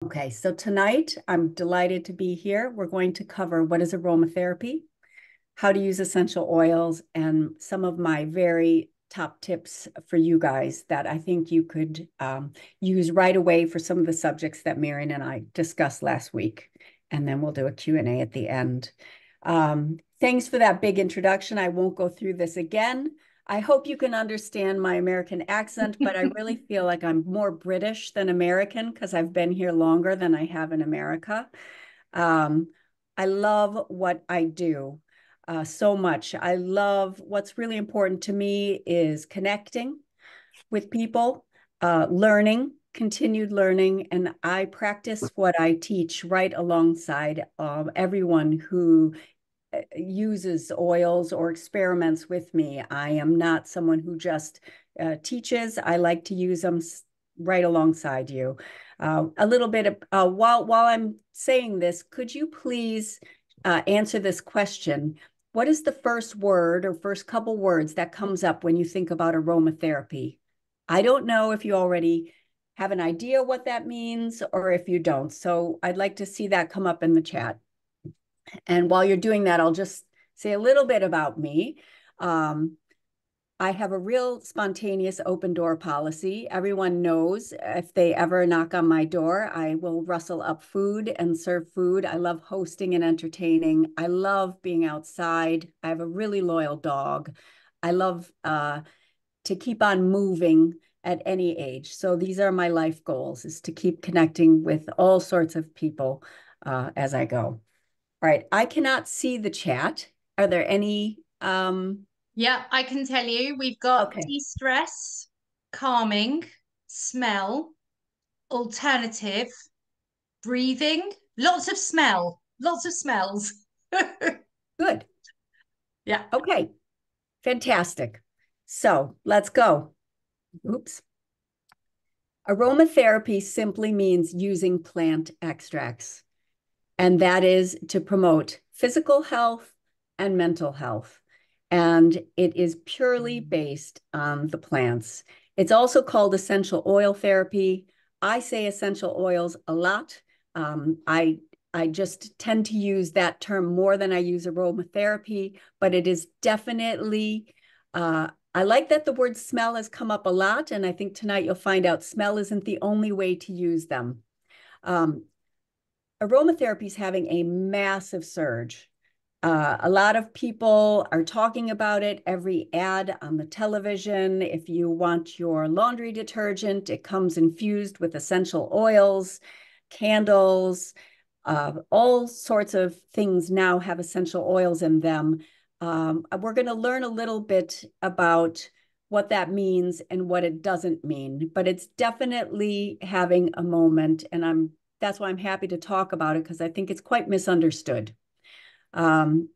Okay, so tonight I'm delighted to be here. We're going to cover what is aromatherapy, how to use essential oils, and some of my very top tips for you guys that I think you could use right away for some of the subjects that Marion and I discussed last week. And then we'll do a Q&A at the end. Thanks for that big introduction. I won't go through this again. I hope you can understand my American accent, but I really feel like I'm more British than American because I've been here longer than I have in America. Um, I love what I do so much. I love what's really important to me is connecting with people, learning, continued learning, and I practice what I teach right alongside everyone who uses oils or experiments with me. I am not someone who just teaches. I like to use them right alongside you. A little bit of, while I'm saying this, could you please answer this question? What is the first word or first couple words that comes up when you think about aromatherapy? I don't know if you already have an idea what that means or if you don't. So I'd like to see that come up in the chat. And while you're doing that, I'll just say a little bit about me. Um, I have a real spontaneous open door policy. Everyone knows if they ever knock on my door, I will rustle up food and serve food. I love hosting and entertaining. I love being outside. I have a really loyal dog. I love to keep on moving at any age. So these are my life goals, is to keep connecting with all sorts of people as I go. All right, I cannot see the chat. Are there any Yeah, I can tell you we've got okay. de-stress, calming, smell, alternative, breathing, lots of smells. Good. Yeah. Okay, fantastic. So let's go. Oops. Aromatherapy simply means using plant extracts, and that is to promote physical health and mental health. And it is purely based on the plants. It's also called essential oil therapy. I say essential oils a lot. Um, I I just tend to use that term more than I use aromatherapy, but it is definitely I like that the word smell has come up a lot, and I think tonight you'll find out smell isn't the only way to use them. Um, Aromatherapy is having a massive surge. A lot of people are talking about it. Every ad on the television, if you want your laundry detergent, it comes infused with essential oils, candles, all sorts of things now have essential oils in them. We're going to learn a little bit about what that means and what it doesn't mean, but it's definitely having a moment, and that's why I'm happy to talk about it because I think it's quite misunderstood. Um,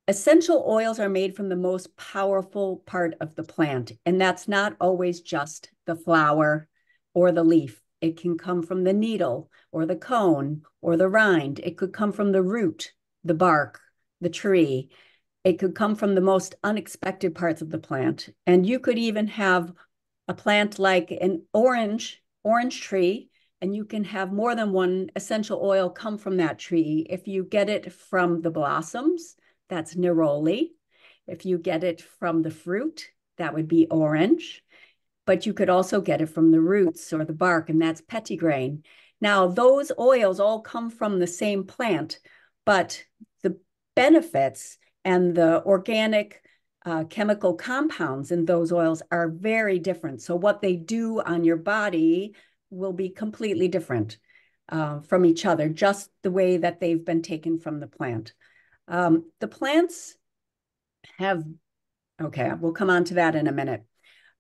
Essential oils are made from the most powerful part of the plant, and that's not always just the flower or the leaf. It can come from the needle or the cone or the rind. It could come from the root, the bark, the tree. It could come from the most unexpected parts of the plant. And you could even have a plant like an orange tree, and you can have more than one essential oil come from that tree. If you get it from the blossoms, that's neroli. If you get it from the fruit, that would be orange. But you could also get it from the roots or the bark, and that's petitgrain. Now, those oils all come from the same plant, but the benefits and the organic chemical compounds in those oils are very different. So what they do on your body will be completely different from each other, just the way that they've been taken from the plant. The plants have, okay, we'll come on to that in a minute.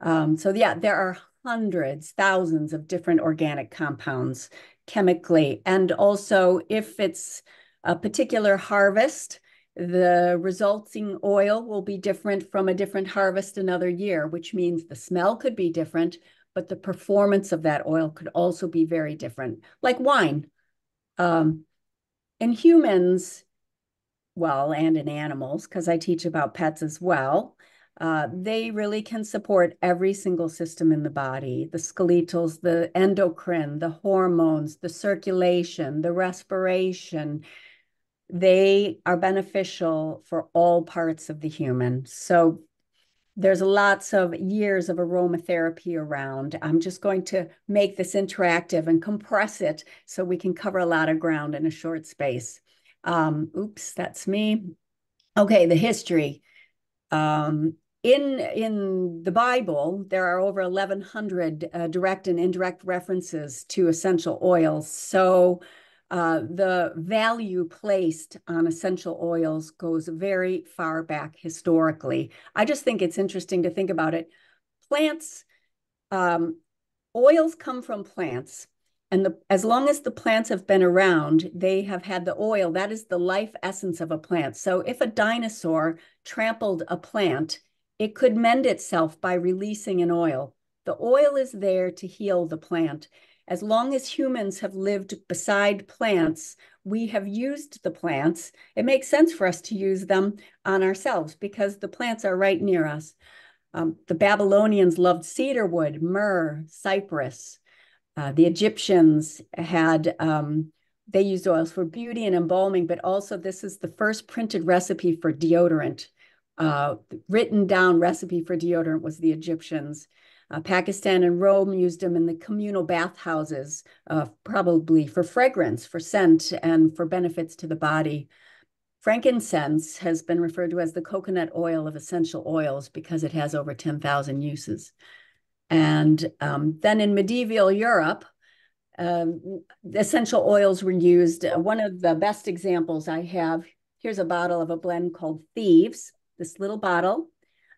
So yeah, there are hundreds, thousands of different organic compounds chemically. And also if it's a particular harvest, the resulting oil will be different from a different harvest another year, which means the smell could be different, but the performance of that oil could also be very different, like wine. Um, in humans, well, and in animals, because I teach about pets as well, They really can support every single system in the body, the skeletals, the endocrine, the hormones, the circulation, the respiration. They are beneficial for all parts of the human. So there's lots of years of aromatherapy around. I'm just going to make this interactive and compress it so we can cover a lot of ground in a short space. Oops, that's me. Okay, the history. Um, in the Bible, there are over 1,100 direct and indirect references to essential oils. So the value placed on essential oils goes very far back historically. I just think it's interesting to think about it. Plants, um, oils come from plants. And as long as the plants have been around, they have had the oil. That is the life essence of a plant. So if a dinosaur trampled a plant, it could mend itself by releasing an oil. The oil is there to heal the plant. As long as humans have lived beside plants, we have used the plants. It makes sense for us to use them on ourselves because the plants are right near us. The Babylonians loved cedar wood, myrrh, cypress. The Egyptians had, they used oils for beauty and embalming, but also this is the first printed recipe for deodorant. Uh, Written down recipe for deodorant was the Egyptians. Pakistan and Rome used them in the communal bathhouses, probably for fragrance, for scent, and for benefits to the body. Frankincense has been referred to as the coconut oil of essential oils because it has over 10,000 uses. And then in medieval Europe, essential oils were used. One of the best examples I have, here's a bottle of a blend called Thieves, this little bottle.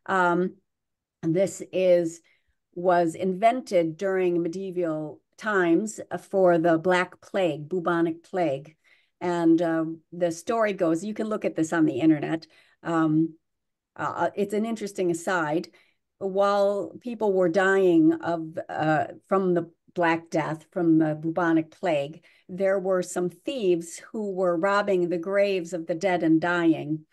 Um, this was invented during medieval times for the Black Plague, bubonic plague. And the story goes, you can look at this on the internet. It's an interesting aside. While people were dying from the Black Death, from the bubonic plague, there were some thieves who were robbing the graves of the dead and dying.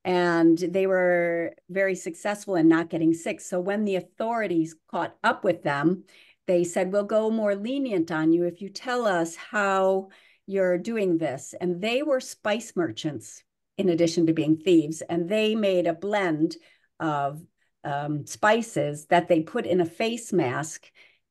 And they were very successful in not getting sick. So when the authorities caught up with them, they said, we'll go more lenient on you if you tell us how you're doing this. And they were spice merchants in addition to being thieves. And they made a blend of spices that they put in a face mask,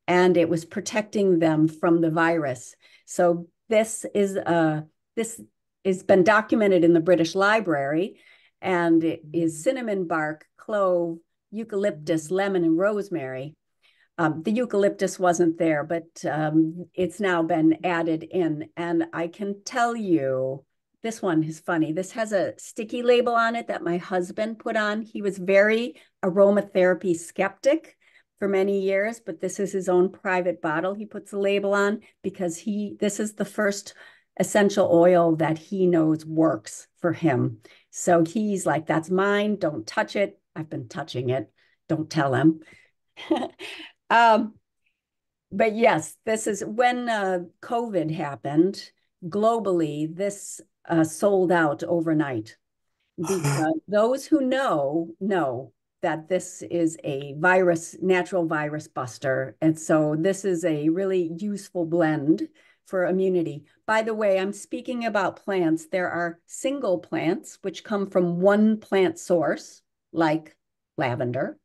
and it was protecting them from the virus. So this has been documented in the British Library, and it is cinnamon bark, clove, eucalyptus, lemon, and rosemary. The eucalyptus wasn't there, but it's now been added in. And I can tell you, this one is funny. This has a sticky label on it that my husband put on. He was very aromatherapy skeptic for many years, but this is his own private bottle he puts a label on because this is the first essential oil that he knows works for him. So he's like, that's mine. Don't touch it. I've been touching it. Don't tell him. Um, but yes, this is when COVID happened globally, this sold out overnight because those who know that this is a natural virus buster. And so this is a really useful blend for immunity. By the way, I'm speaking about plants. There are single plants, which come from one plant source, like lavender.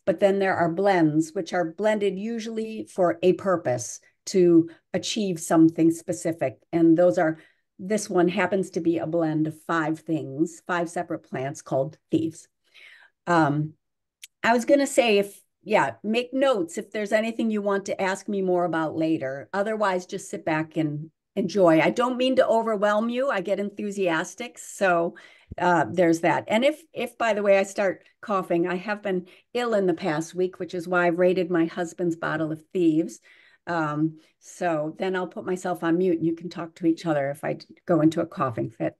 But then there are blends, which are blended usually for a purpose to achieve something specific. And this one happens to be a blend of 5 things, 5 separate plants called thieves. Um, I was going to say, make notes if there's anything you want to ask me more about later. Otherwise, just sit back and enjoy. I don't mean to overwhelm you. I get enthusiastic. So there's that. And if, by the way, I start coughing, I have been ill in the past week, which is why I've raided my husband's bottle of Thieves. So then I'll put myself on mute and you can talk to each other if I go into a coughing fit.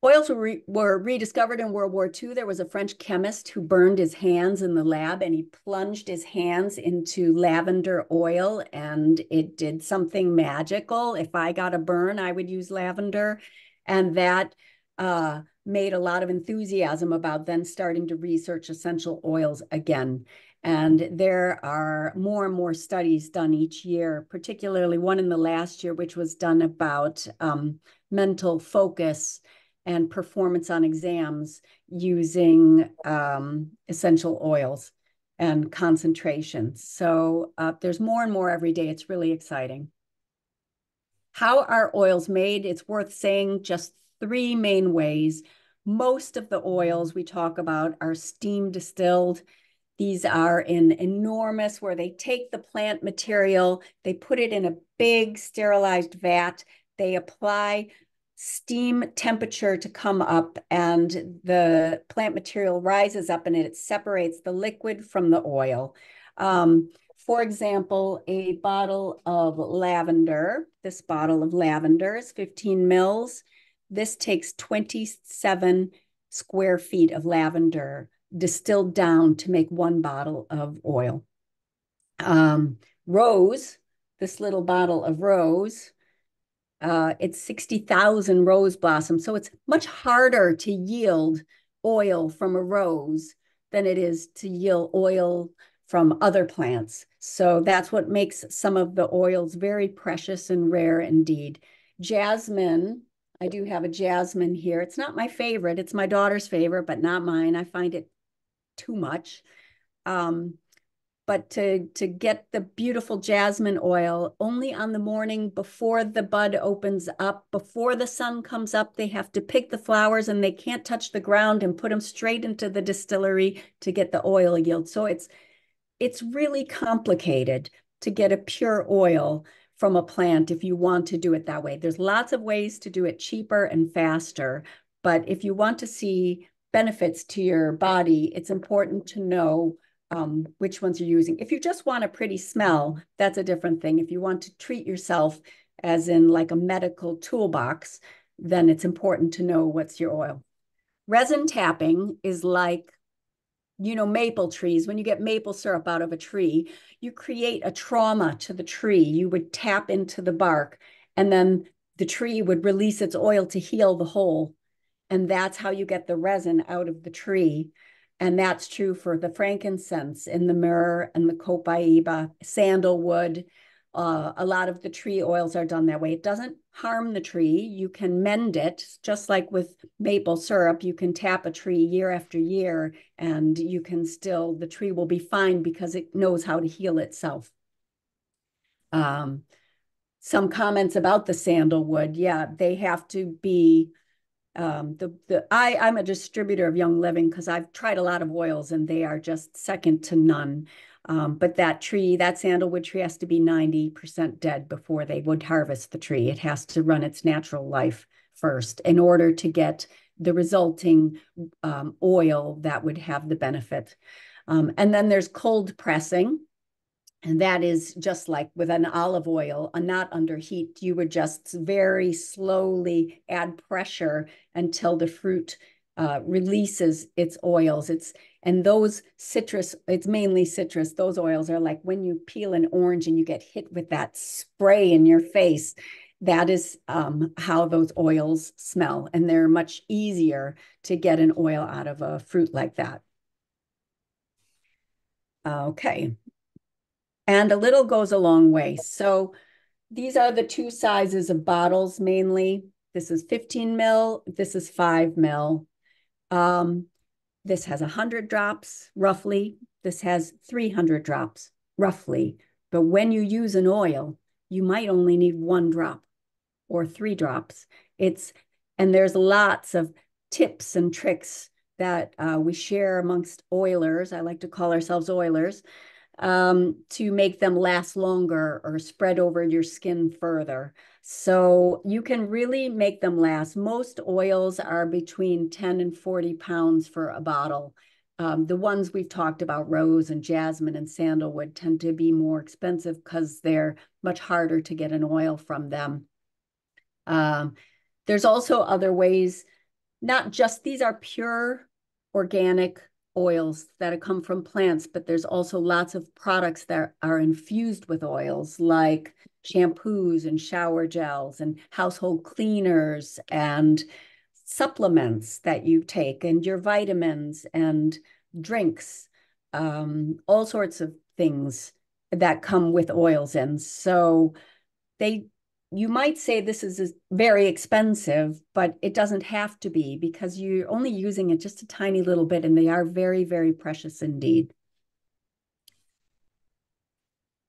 Oils were rediscovered in World War II. There was a French chemist who burned his hands in the lab and he plunged his hands into lavender oil and it did something magical. If I got a burn, I would use lavender. And that made a lot of enthusiasm about then starting to research essential oils again. And there are more and more studies done each year, particularly one in the last year, which was done about mental focus and performance on exams using essential oils and concentration. So there's more and more every day. It's really exciting. How are oils made? It's worth saying just three main ways. Most of the oils we talk about are steam distilled. These are in enormous, where they take the plant material, they put it in a big sterilized vat, they apply steam temperature to come up, and the plant material rises up and it separates the liquid from the oil. For example, a bottle of lavender, this bottle of lavender is 15 mils. This takes 27 square feet of lavender distilled down to make one bottle of oil. Rose, this little bottle of rose, it's 60,000 rose blossoms. So it's much harder to yield oil from a rose than it is to yield oil from other plants. So that's what makes some of the oils very precious and rare indeed. Jasmine, I do have a jasmine here. It's not my favorite. It's my daughter's favorite, but not mine. I find it too much. But to get the beautiful jasmine oil, only on the morning before the bud opens up, before the sun comes up, they have to pick the flowers and they can't touch the ground and put them straight into the distillery to get the oil yield. So it's really complicated to get a pure oil from a plant if you want to do it that way. There's lots of ways to do it cheaper and faster, but if you want to see benefits to your body, it's important to know which ones you're using. If you just want a pretty smell, that's a different thing. If you want to treat yourself as in like a medical toolbox, then it's important to know what's your oil. Resin tapping is like, maple trees. When you get maple syrup out of a tree, you create a trauma to the tree. You would tap into the bark, and then the tree would release its oil to heal the hole. And that's how you get the resin out of the tree. And that's true for the frankincense in the myrrh and the copaiba, sandalwood. A lot of the tree oils are done that way. It doesn't harm the tree. You can mend it, just like with maple syrup. You can tap a tree year after year, and the tree will be fine because it knows how to heal itself. Some comments about the sandalwood. Yeah, they have to be I'm a distributor of Young Living because I've tried a lot of oils and they are just second to none. But that sandalwood tree has to be 90% dead before they would harvest the tree. It has to run its natural life first in order to get the resulting oil that would have the benefit. And then there's cold pressing. And that is just like with an olive oil, not under heat. You would just very slowly add pressure until the fruit releases its oils. And those citrus, it's mainly citrus. Those oils are like when you peel an orange and you get hit with that spray in your face. That is how those oils smell. And they're much easier to get an oil out of a fruit like that. Okay. And a little goes a long way. So these are the two sizes of bottles mainly. This is 15 mil, this is 5 mil. This has 100 drops roughly. This has 300 drops roughly. But when you use an oil, you might only need 1 drop or 3 drops. And there's lots of tips and tricks that we share amongst oilers. I like to call ourselves oilers to make them last longer or spread over your skin further. So you can really make them last. Most oils are between 10 and 40 pounds for a bottle. The ones we've talked about, rose and jasmine and sandalwood, tend to be more expensive because they're much harder to get an oil from them. There's also other ways, not just these are pure organic oils that come from plants, but there's also lots of products that are infused with oils like shampoos and shower gels and household cleaners and supplements that you take and your vitamins and drinks, all sorts of things that come with oils. And so they, you might say this is very expensive, but it doesn't have to be because you're only using it just a tiny little bit, and they are very, very precious indeed.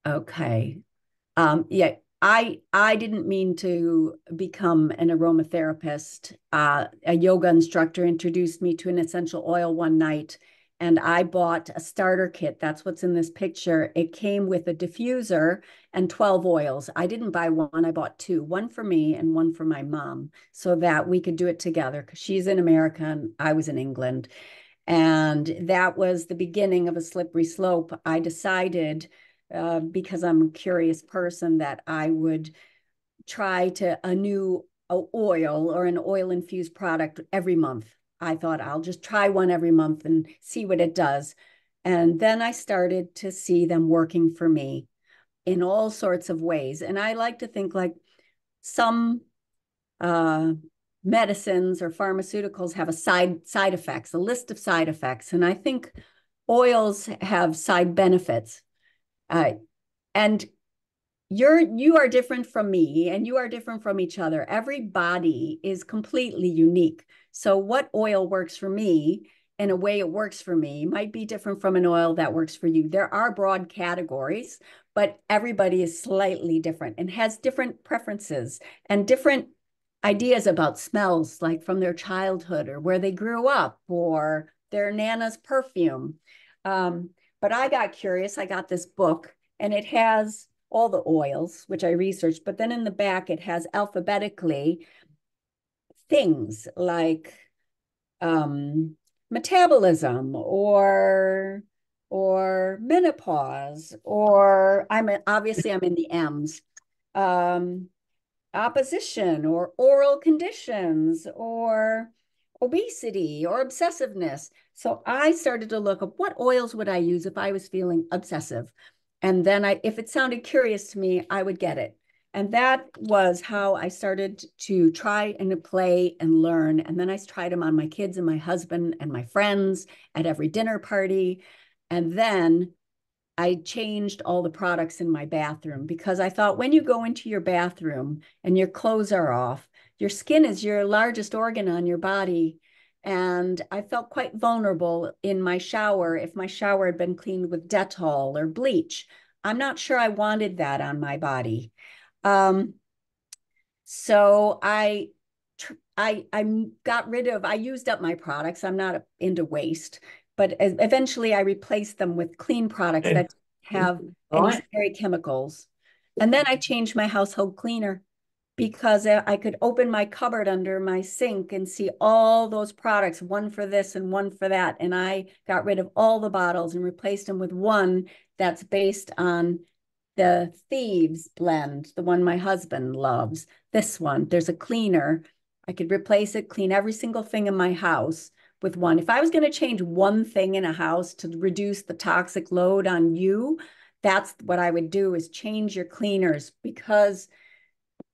Okay. Yeah, I didn't mean to become an aromatherapist. A yoga instructor introduced me to an essential oil one night, and I bought a starter kit. That's what's in this picture. It came with a diffuser and 12 oils. I didn't buy one, I bought two, one for me and one for my mom, so that we could do it together because she's in America and I was in England. And that was the beginning of a slippery slope. I decided, because I'm a curious person, that I would try to a new oil or an oil infused product every month. I thought I'll just try one every month and see what it does. And then I started to see them working for me in all sorts of ways. And I like to think like some uh, medicines or pharmaceuticals have a side effects, a list of side effects, and I think oils have side benefits. Uh, and you are different from me, and you are different from each other. Every body is completely unique. So what oil works for me and a way it works for me might be different from an oil that works for you. There are broad categories, but everybody is slightly different and has different preferences and different ideas about smells, like from their childhood or where they grew up or their nana's perfume. Um, but I got curious. I got this book, and it has all the oils, which I researched, but then in the back, it has alphabetically things like um, metabolism or menopause, or obviously I'm in the M's, um, opposition or oral conditions or obesity or obsessiveness. So I started to look up what oils would I use if I was feeling obsessive. And then if it sounded curious to me, I would get it. And that was how I started to try and play and learn. And then I tried them on my kids and my husband and my friends at every dinner party. And then I changed all the products in my bathroom because I thought when you go into your bathroom and your clothes are off, your skin is your largest organ on your body. And I felt quite vulnerable in my shower if my shower had been cleaned with Dettol or bleach. I'm not sure I wanted that on my body. Um, so I got rid of, I used up my products. I'm not into waste, but eventually I replaced them with clean products that have any Right. scary chemicals. And then I changed my household cleaner because I could open my cupboard under my sink and see all those products, one for this and one for that. And I got rid of all the bottles and replaced them with one that's based on the Thieves blend, the one my husband loves. This one, there's a cleaner. I could replace it, clean every single thing in my house with one. If I was going to change one thing in a house to reduce the toxic load on you, that's what I would do, is change your cleaners, because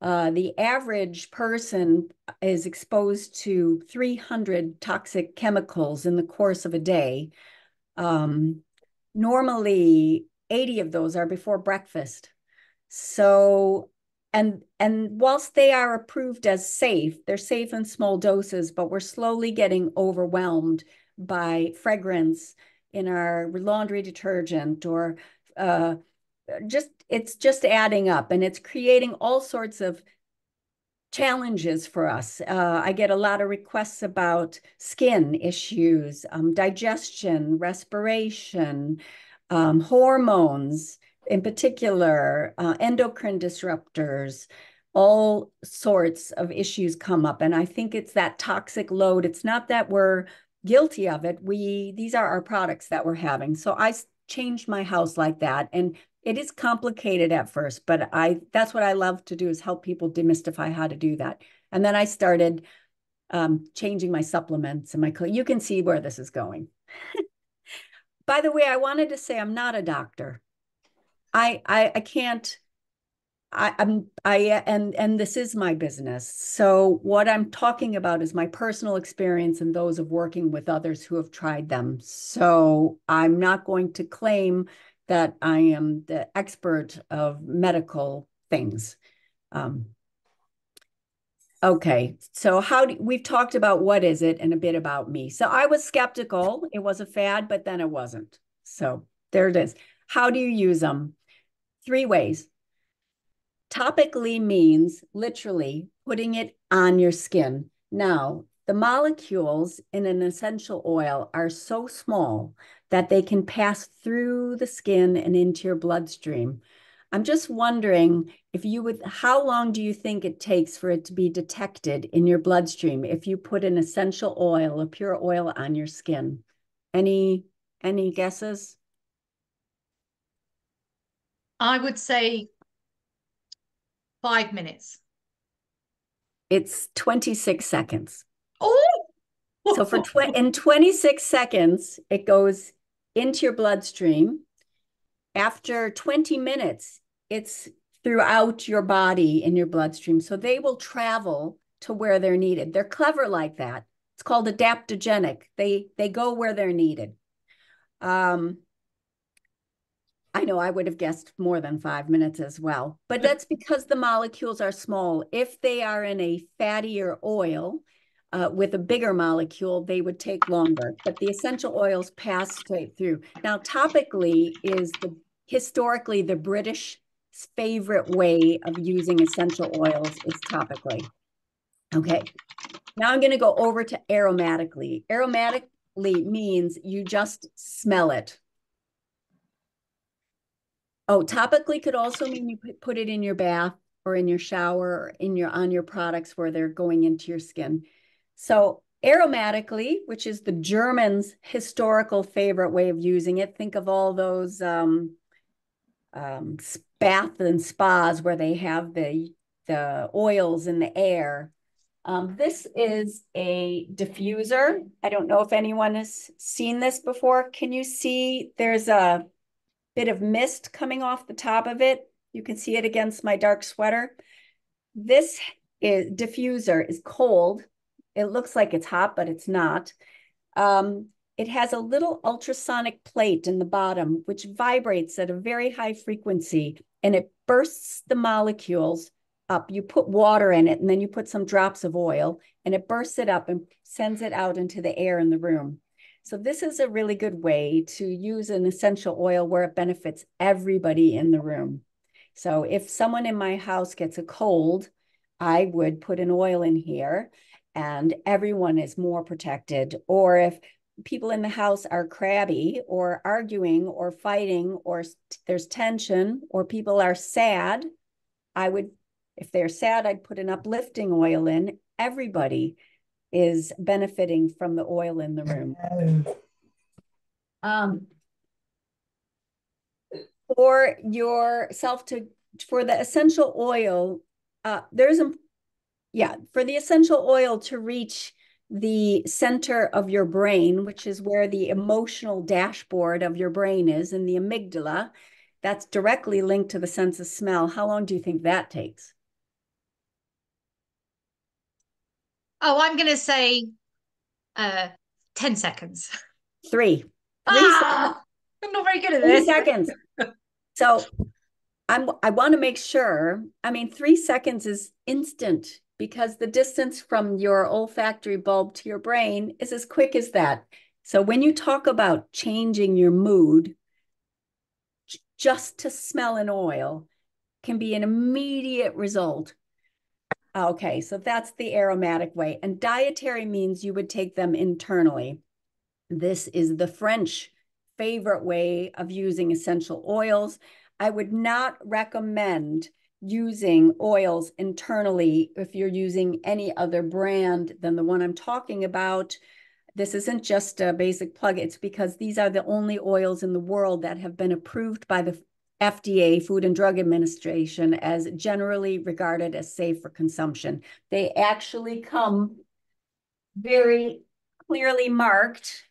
the average person is exposed to 300 toxic chemicals in the course of a day. Um, Normally, 80 of those are before breakfast. So, and whilst they are approved as safe, they're safe in small doses, but we're slowly getting overwhelmed by fragrance in our laundry detergent, or uh, just it's just adding up, and it's creating all sorts of challenges for us. I get a lot of requests about skin issues, digestion, respiration, hormones, in particular, endocrine disruptors. All sorts of issues come up. And I think it's that toxic load. It's not that we're guilty of it. These are our products that we're having. So I changed my house like that. And it is complicated at first, but that's what I love to do, is help people demystify how to do that. And then I started changing my supplements and you can see where this is going. By the way, I wanted to say I'm not a doctor. I can't and this is my business. So what I'm talking about is my personal experience and those of working with others who have tried them. So I'm not going to claim that I am the expert of medical things. Um, okay, so we've talked about what is it and a bit about me. So I was skeptical. It was a fad, but then it wasn't. So there it is. How do you use them? Three ways. Topically means literally putting it on your skin. Now, the molecules in an essential oil are so small that they can pass through the skin and into your bloodstream. I'm just wondering if you would, how long do you think it takes for it to be detected in your bloodstream if you put an essential oil, a pure oil on your skin? Any any guesses? I would say 5 minutes. It's 26 seconds. Oh, So in 26 seconds, it goes into your bloodstream. After 20 minutes, it's throughout your body in your bloodstream. So they will travel to where they're needed. They're clever like that. It's called adaptogenic. They go where they're needed. Um, I know I would have guessed more than 5 minutes as well, but that's because the molecules are small. If they are in a fattier oil with a bigger molecule, they would take longer, but the essential oils pass straight through. Now, topically is historically the British favorite way of using essential oils is topically. Okay, now I'm going to go over to aromatically. Aromatically means you just smell it. Oh, topically could also mean you put it in your bath or in your shower or in your on your products where they're going into your skin. So aromatically, which is the Germans' historical favorite way of using it. Think of all those bath and spas where they have the oils in the air. This is a diffuser. I don't know if anyone has seen this before. Can you see there's a bit of mist coming off the top of it? You can see it against my dark sweater. This diffuser is cold. It looks like it's hot, but it's not. It has a little ultrasonic plate in the bottom, which vibrates at a very high frequency and it bursts the molecules up. You put water in it and then you put some drops of oil and it bursts it up and sends it out into the air in the room. So this is a really good way to use an essential oil where it benefits everybody in the room. So if someone in my house gets a cold, I would put an oil in here and everyone is more protected. Or if people in the house are crabby or arguing or fighting or there's tension or people are sad, I would, if they're sad, I'd put an uplifting oil in. Everybody is benefiting from the oil in the room. Um, for yourself to, for the essential oil, there's a, yeah, for the essential oil to reach the center of your brain, which is where the emotional dashboard of your brain is in the amygdala, that's directly linked to the sense of smell. How long do you think that takes? oh, I'm going to say uh 10 seconds. Three, three, Ah, I'm not very good at 3 seconds. this. So I want to make sure, I mean, 3 seconds is instant because the distance from your olfactory bulb to your brain is as quick as that. So when you talk about changing your mood, just to smell an oil can be an immediate result. Okay, so that's the aromatic way. And dietary means you would take them internally. This is the French favorite way of using essential oils. I would not recommend using oils internally if you're using any other brand than the one I'm talking about. This isn't just a basic plug. It's because these are the only oils in the world that have been approved by the FDA, Food and Drug Administration, as generally regarded as safe for consumption. They actually come very clearly marked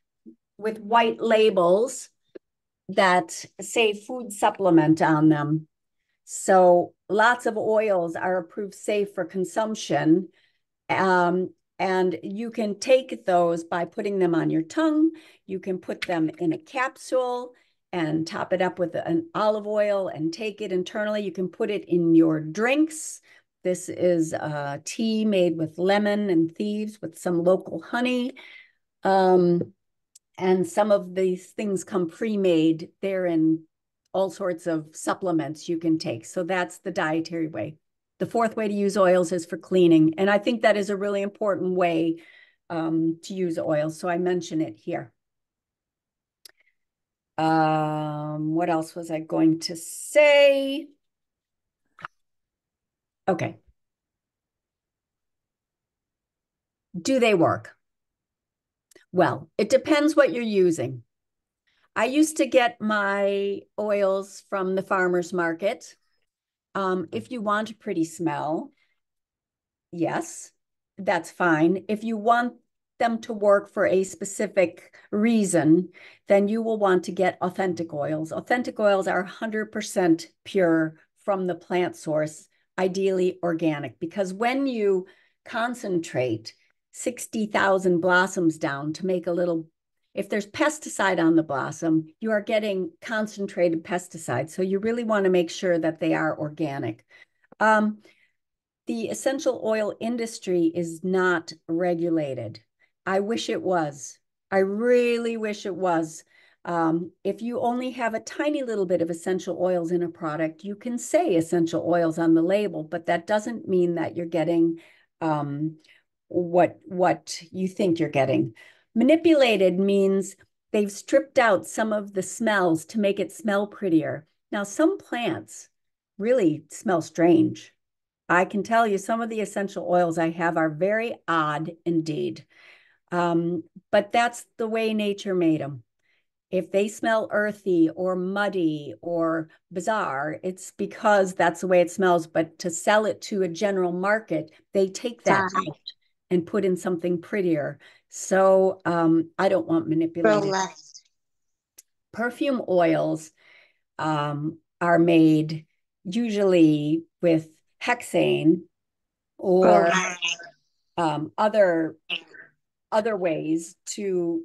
with white labels that say food supplement on them. So lots of oils are approved safe for consumption. Um, and you can take those by putting them on your tongue. You can put them in a capsule and top it up with an olive oil and take it internally. You can put it in your drinks. This is tea made with lemon and thieves with some local honey. Um, and some of these things come pre-made. They're in all sorts of supplements you can take. So that's the dietary way. The fourth way to use oils is for cleaning. And I think that is a really important way to use oils. So I mention it here. What else was I going to say? Okay. Do they work? Well, it depends what you're using. I used to get my oils from the farmer's market. If you want a pretty smell, yes, that's fine. If you want them to work for a specific reason, then you will want to get authentic oils. Authentic oils are 100% pure from the plant source, ideally organic, because when you concentrate 60,000 blossoms down to make a little, if there's pesticide on the blossom, you are getting concentrated pesticide. So you really want to make sure that they are organic. Um, the essential oil industry is not regulated. I wish it was. I really wish it was. If you only have a tiny little bit of essential oils in a product, you can say essential oils on the label, but that doesn't mean that you're getting what you think you're getting. Manipulated means they've stripped out some of the smells to make it smell prettier. Now, some plants really smell strange. I can tell you some of the essential oils I have are very odd indeed. But that's the way nature made them. If they smell earthy or muddy or bizarre, it's because that's the way it smells. But to sell it to a general market, they take that out and put in something prettier. So I don't want manipulated. Perfume oils are made usually with hexane or other ways to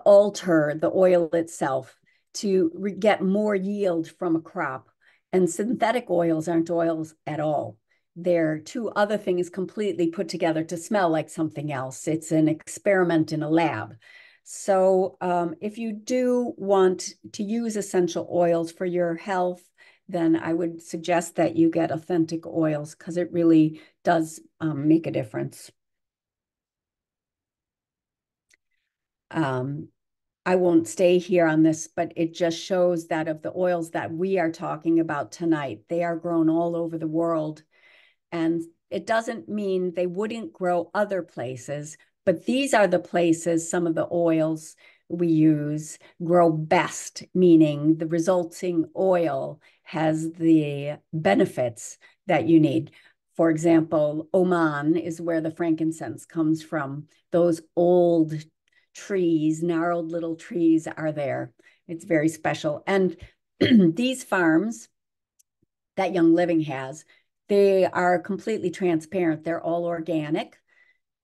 alter the oil itself to get more yield from a crop. And synthetic oils aren't oils at all. They're two other things completely put together to smell like something else. It's an experiment in a lab. So if you do want to use essential oils for your health, then I would suggest that you get authentic oils because it really does make a difference. Um, I won't stay here on this, but it just shows that of the oils that we are talking about tonight, they are grown all over the world. And it doesn't mean they wouldn't grow other places, but these are the places some of the oils we use grow best, meaning the resulting oil has the benefits that you need. For example, Oman is where the frankincense comes from. Those old trees, gnarled little trees are there. It's very special. And these farms that Young Living has, they are completely transparent. They're all organic.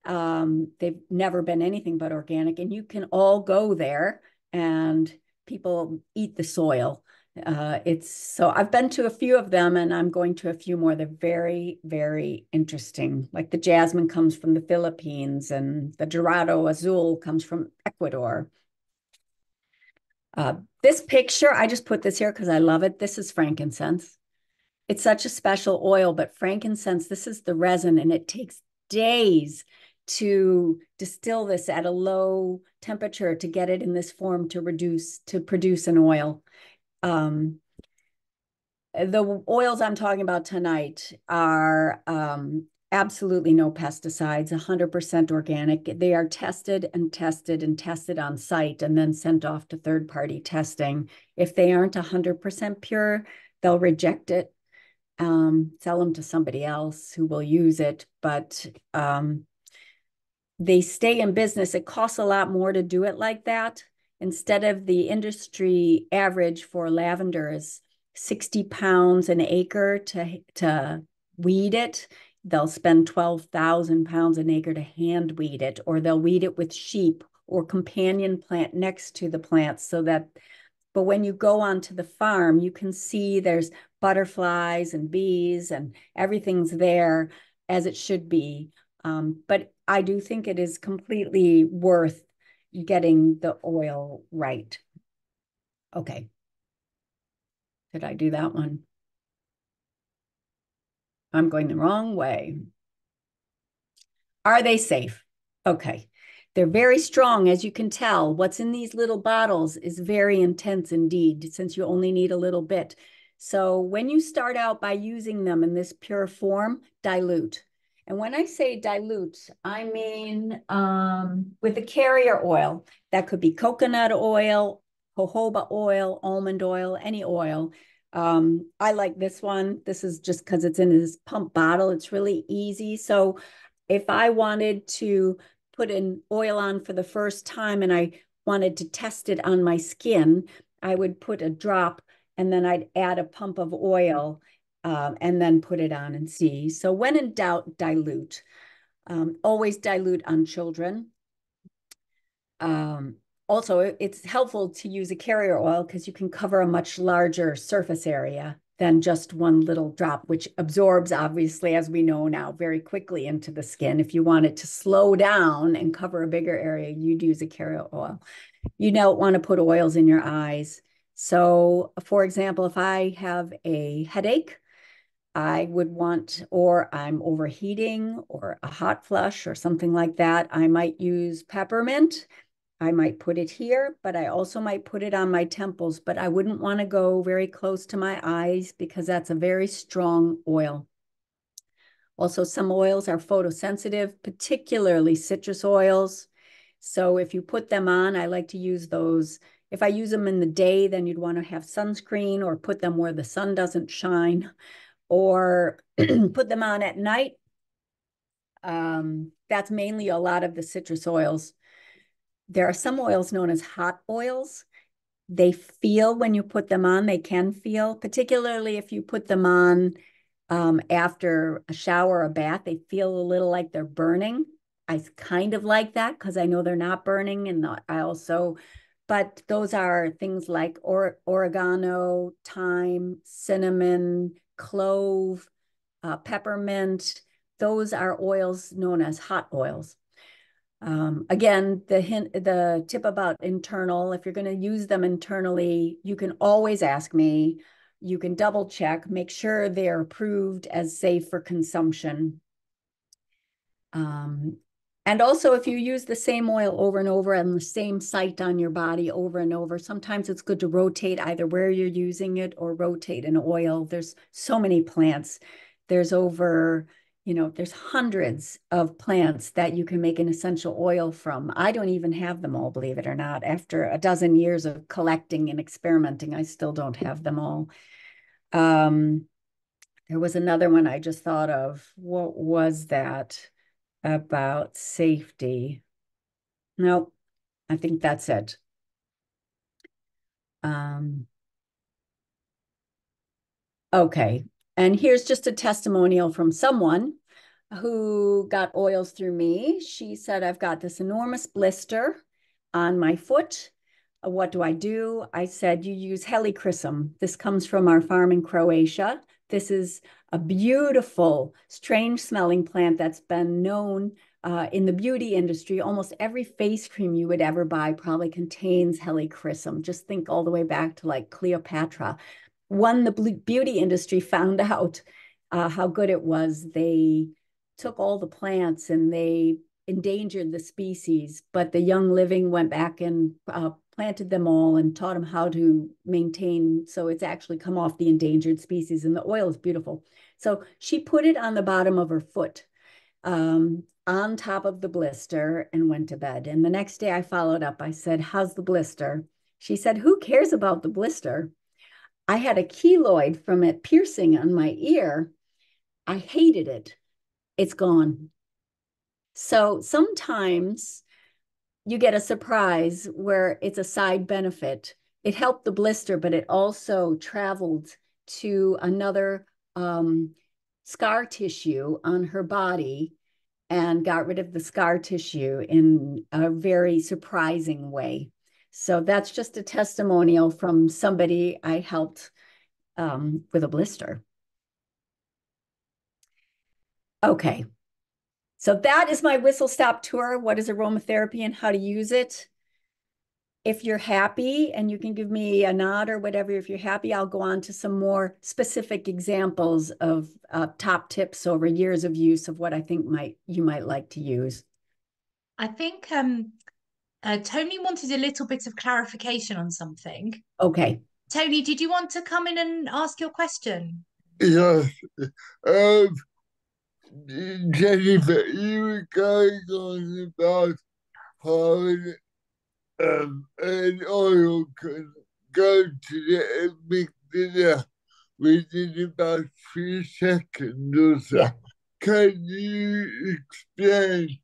They've never been anything but organic, and you can all go there and people eat the soil. It's so I've been to a few of them and I'm going to a few more. They're very, very interesting. Like the jasmine comes from the Philippines and the Dorado Azul comes from Ecuador. This picture, I just put this here because I love it. This is frankincense. It's such a special oil, but frankincense, this is the resin, and it takes days to distill this at a low temperature to get it in this form to produce an oil. The oils I'm talking about tonight are absolutely no pesticides, 100% organic. They are tested and tested and tested on site and then sent off to third-party testing. If they aren't 100% pure, they'll reject it, sell them to somebody else who will use it. But they stay in business. It costs a lot more to do it like that. Instead of the industry average for lavender is 60 pounds an acre to weed it. They'll spend 12,000 pounds an acre to hand weed it, or they'll weed it with sheep or companion plant next to the plants so that, but when you go onto the farm, you can see there's butterflies and bees and everything's there as it should be. But I do think it is completely worth getting the oil right. Okay. Did I do that one? I'm going the wrong way. Are they safe? Okay. They're very strong, as you can tell. What's in these little bottles is very intense indeed, since you only need a little bit. So when you start out by using them in this pure form, dilute. And when I say dilute, I mean with a carrier oil. That could be coconut oil, jojoba oil, almond oil, any oil. I like this one. This is just because it's in this pump bottle. It's really easy. So if I wanted to put an oil on for the first time and I wanted to test it on my skin, I would put a drop and then I'd add a pump of oil and then put it on and see. So when in doubt, dilute. Always dilute on children. Um, Also, it's helpful to use a carrier oil because you can cover a much larger surface area than just one little drop, which absorbs, obviously, as we know now, very quickly into the skin. If you want it to slow down and cover a bigger area, you'd use a carrier oil. You don't want to put oils in your eyes. So, for example, if I have a headache, I would want, or I'm overheating or a hot flush or something like that, I might use peppermint. I might put it here, but I also might put it on my temples, but I wouldn't want to go very close to my eyes because that's a very strong oil. Also, some oils are photosensitive, particularly citrus oils. So if you put them on, I like to use those. If I use them in the day, then you'd want to have sunscreen or put them where the sun doesn't shine, or put them on at night. That's mainly a lot of the citrus oils. There are some oils known as hot oils. They feel when you put them on, they can feel, particularly if you put them on after a shower or a bath, they feel a little like they're burning. I kind of like that because I know they're not burning. And I also, but those are things like oregano, thyme, cinnamon, clove, peppermint. Those are oils known as hot oils. Again, the tip about internal, if you're going to use them internally, you can always ask me. You can double check, make sure they're approved as safe for consumption. Um, and also, if you use the same oil over and over on the same site on your body over and over, sometimes it's good to rotate either where you're using it or rotate an oil. There's so many plants. There's over, there's hundreds of plants that you can make an essential oil from. I don't even have them all, believe it or not. After a dozen years of collecting and experimenting, I still don't have them all. Um, there was another one I just thought of. What was that? About safety. No, I think that's it. Um, okay. And here's just a testimonial from someone who got oils through me. She said, I've got this enormous blister on my foot. What do I do? I said, you use helichrysum. This comes from our farm in Croatia. This is a beautiful, strange smelling plant that's been known in the beauty industry. Almost every face cream you would ever buy probably contains helichrysum. Just think all the way back to like Cleopatra. When the beauty industry found out how good it was, they took all the plants and they endangered the species, but the Young Living went back and planted them all and taught them how to maintain. So it's actually come off the endangered species, and the oil is beautiful. So she put it on the bottom of her foot, on top of the blister, and went to bed. And the next day I followed up. I said, how's the blister? She said, who cares about the blister? I had a keloid from it piercing on my ear. I hated it. It's gone. So sometimes you get a surprise where it's a side benefit. It helped the blister, but it also traveled to another scar tissue on her body and got rid of the scar tissue in a very surprising way. So that's just a testimonial from somebody I helped with a blister. Okay, so that is my whistle stop tour. What is aromatherapy and how to use it? If you're happy and you can give me a nod or whatever, if you're happy, I'll go on to some more specific examples of top tips over years of use of what I think you might like to use. I think Tony wanted a little bit of clarification on something. Okay. Tony, did you want to come in and ask your question? Yes. Um, Jennifer, you were going on about how an oil can go to the amygdala within about 3 seconds or so. Yeah. Can you explain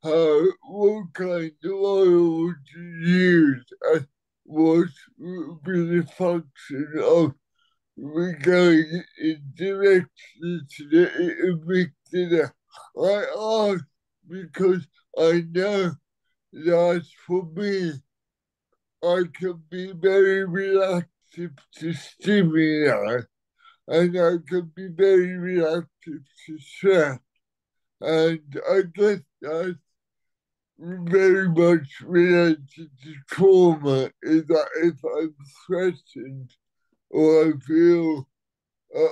what kind of oil would you use and what would be the function of going in direction to the amygdala? I ask because I know that for me, I can be very reactive to stimuli and I can be very reactive to stress. And I guess that's very much related to trauma, is that if I'm threatened or I feel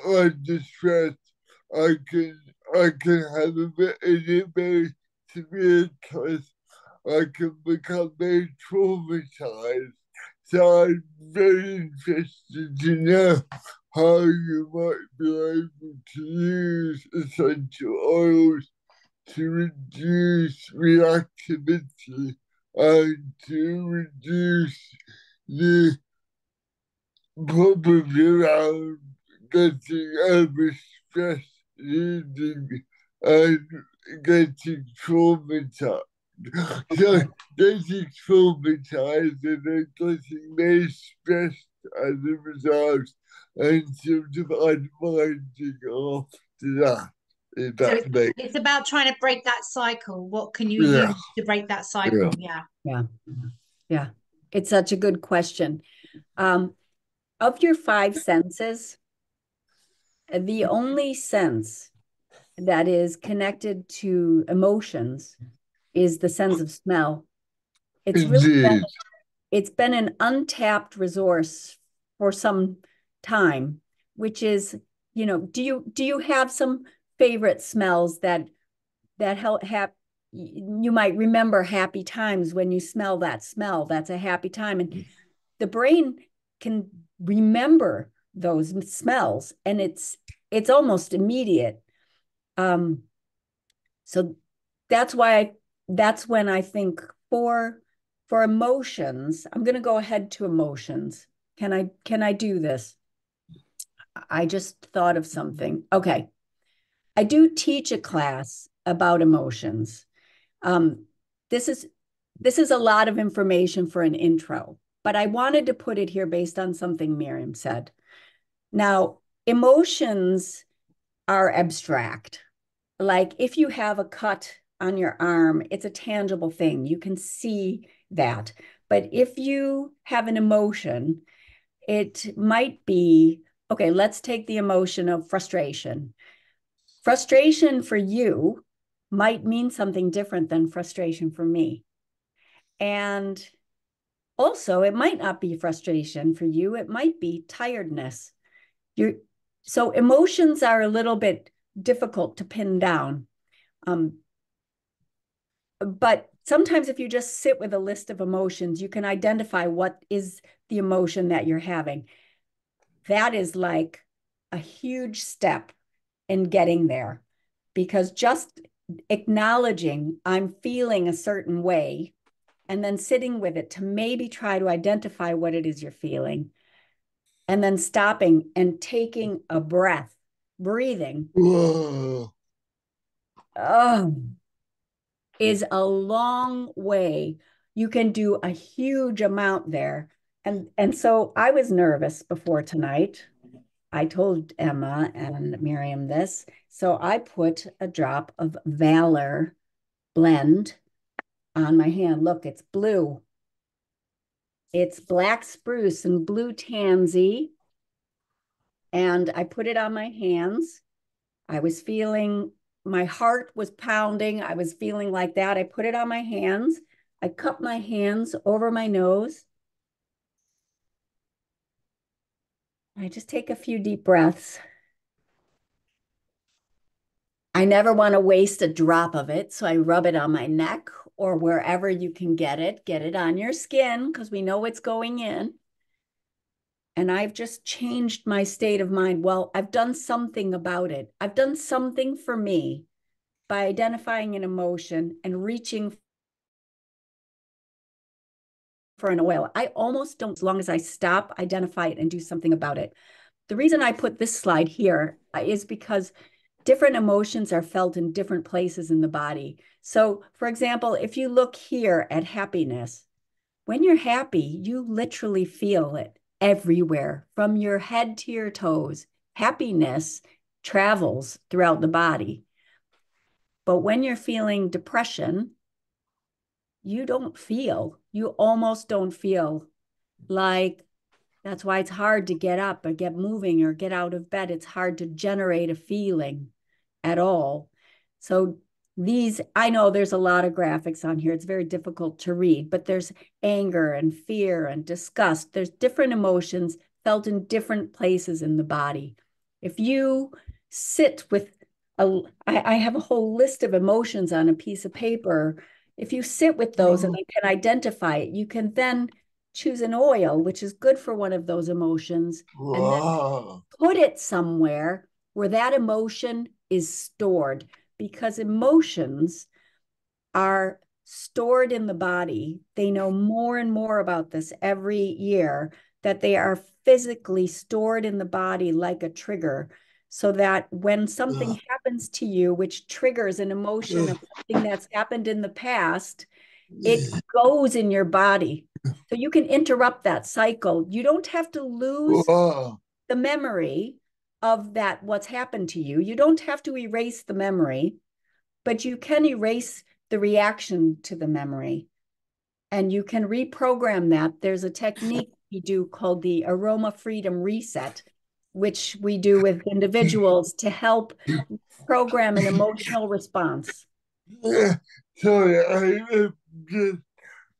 under stress, I can have a very severe case. I can become very traumatized. So I'm very interested to know how you might be able to use essential oils to reduce reactivity and to reduce the problem around getting overstressed, eating, and getting traumatized. So Okay. getting traumatized and then getting very stressed as a result and sort of unwinding after that, if So that makes it's about trying to break that cycle. What can you yeah, use to break that yeah. cycle? Yeah. Yeah. Yeah. It's such a good question. Um, of your five senses, the only sense that is connected to emotions is the sense of smell. It's really Indeed. it's been an untapped resource for some time, which is, do you have some favorite smells that help have you might remember happy times when you smell that smell. That's a happy time. And the brain can remember those smells and it's almost immediate. Um, so that's why that's when I think for emotions, I'm going to go ahead to emotions. Can I do this? I just thought of something. Okay. I do teach a class about emotions. Um, this is this is a lot of information for an intro, but I wanted to put it here based on something Miriam said. Now, emotions are abstract. Like if you have a cut on your arm, it's a tangible thing. You can see that. But if you have an emotion, it might be, okay, let's take the emotion of frustration. Frustration for you might mean something different than frustration for me. And also, it might not be frustration for you, it might be tiredness. You're, so emotions are a little bit difficult to pin down. Um, but sometimes if you just sit with a list of emotions, you can identify what is the emotion that you're having. That is like a huge step in getting there because just acknowledging I'm feeling a certain way and then sitting with it to maybe try to identify what it is you're feeling and then stopping and taking a breath, breathing, Whoa. oh, is a long way. You can do a huge amount there. And so I was nervous before tonight. I told Emma and Miriam this. So I put a drop of Valor blend on my hand. Look, it's blue. It's black spruce and blue tansy. And I put it on my hands. I was feeling, my heart was pounding. I was feeling like that. I put it on my hands. I cup my hands over my nose. I just take a few deep breaths. I never want to waste a drop of it, so I rub it on my neck or wherever you can get it. Get it on your skin because we know it's going in. And I've just changed my state of mind. Well, I've done something about it. I've done something for me by identifying an emotion and reaching for an oil. I almost don't, as long as I stop, identify it, and do something about it. The reason I put this slide here is because different emotions are felt in different places in the body. So, for example, if you look here at happiness, when you're happy, you literally feel it everywhere from your head to your toes. Happiness travels throughout the body. But when you're feeling depression, you almost don't feel like that's why it's hard to get up or get moving or get out of bed. It's hard to generate a feeling at all. So I know there's a lot of graphics on here. It's very difficult to read, but there's anger and fear and disgust. There's different emotions felt in different places in the body. If you sit with I have a whole list of emotions on a piece of paper. If you sit with those and you can identify it, you can then choose an oil, which is good for one of those emotions, and then Wow. put it somewhere where that emotion is stored, because emotions are stored in the body. They know more and more about this every year, that they are physically stored in the body like a trigger, so that when something happens to you, which triggers an emotion of something that's happened in the past, it goes in your body. So you can interrupt that cycle. You don't have to lose Wow. the memory of that, what's happened to you. You don't have to erase the memory, but you can erase the reaction to the memory. And you can reprogram that. There's a technique we do called the Aroma Freedom Reset, which we do with individuals to help program an emotional response. Yeah. Sorry, I am just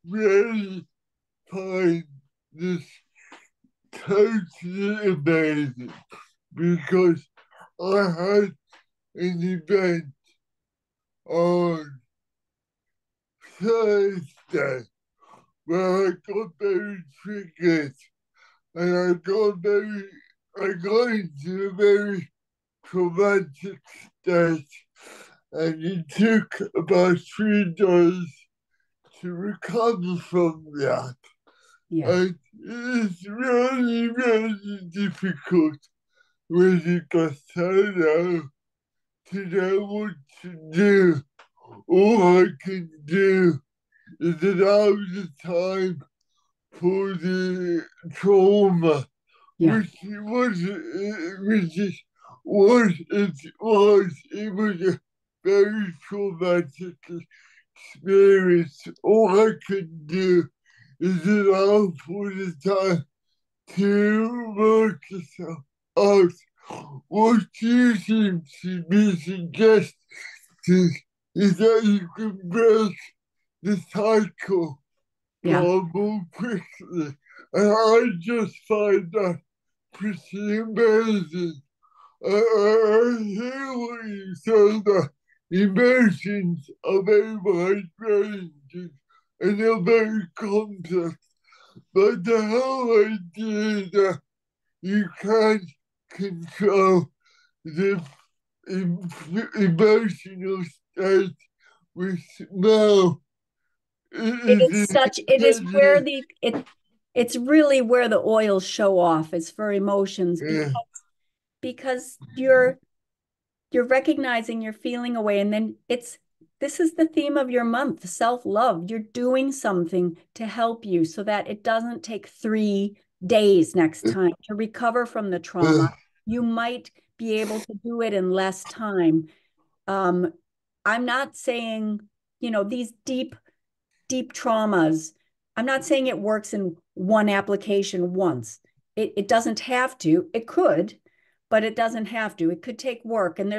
really find this totally amazing because I had an event on Thursday where I got very triggered and I got into a very traumatic state, and it took about 3 days to recover from that. Yeah. And it's really, really difficult when you got so low to know what to do. All I can do is allow the time for the trauma, Yeah. which is what it was. It was a very traumatic experience. All I could do is allow for the time to work yourself out. What you seem to be suggesting is that you can break the cycle Yeah. more quickly. And I just find that pretty amazing. I hear what you say, that emotions are very wide ranging and they're very complex. But the whole idea that you can't control the emotional state with smell It is is such, it is where it's really where the oils show off. It's for emotions, yeah. because you're recognizing you're feeling away, and then this is the theme of your month, self-love. You're doing something to help you so that it doesn't take 3 days next time to recover from the trauma. you might be able to do it in less time. Um, I'm not saying, these deep traumas, I'm not saying it works in one application once. It doesn't have to. It could, but it doesn't have to. It could take work. And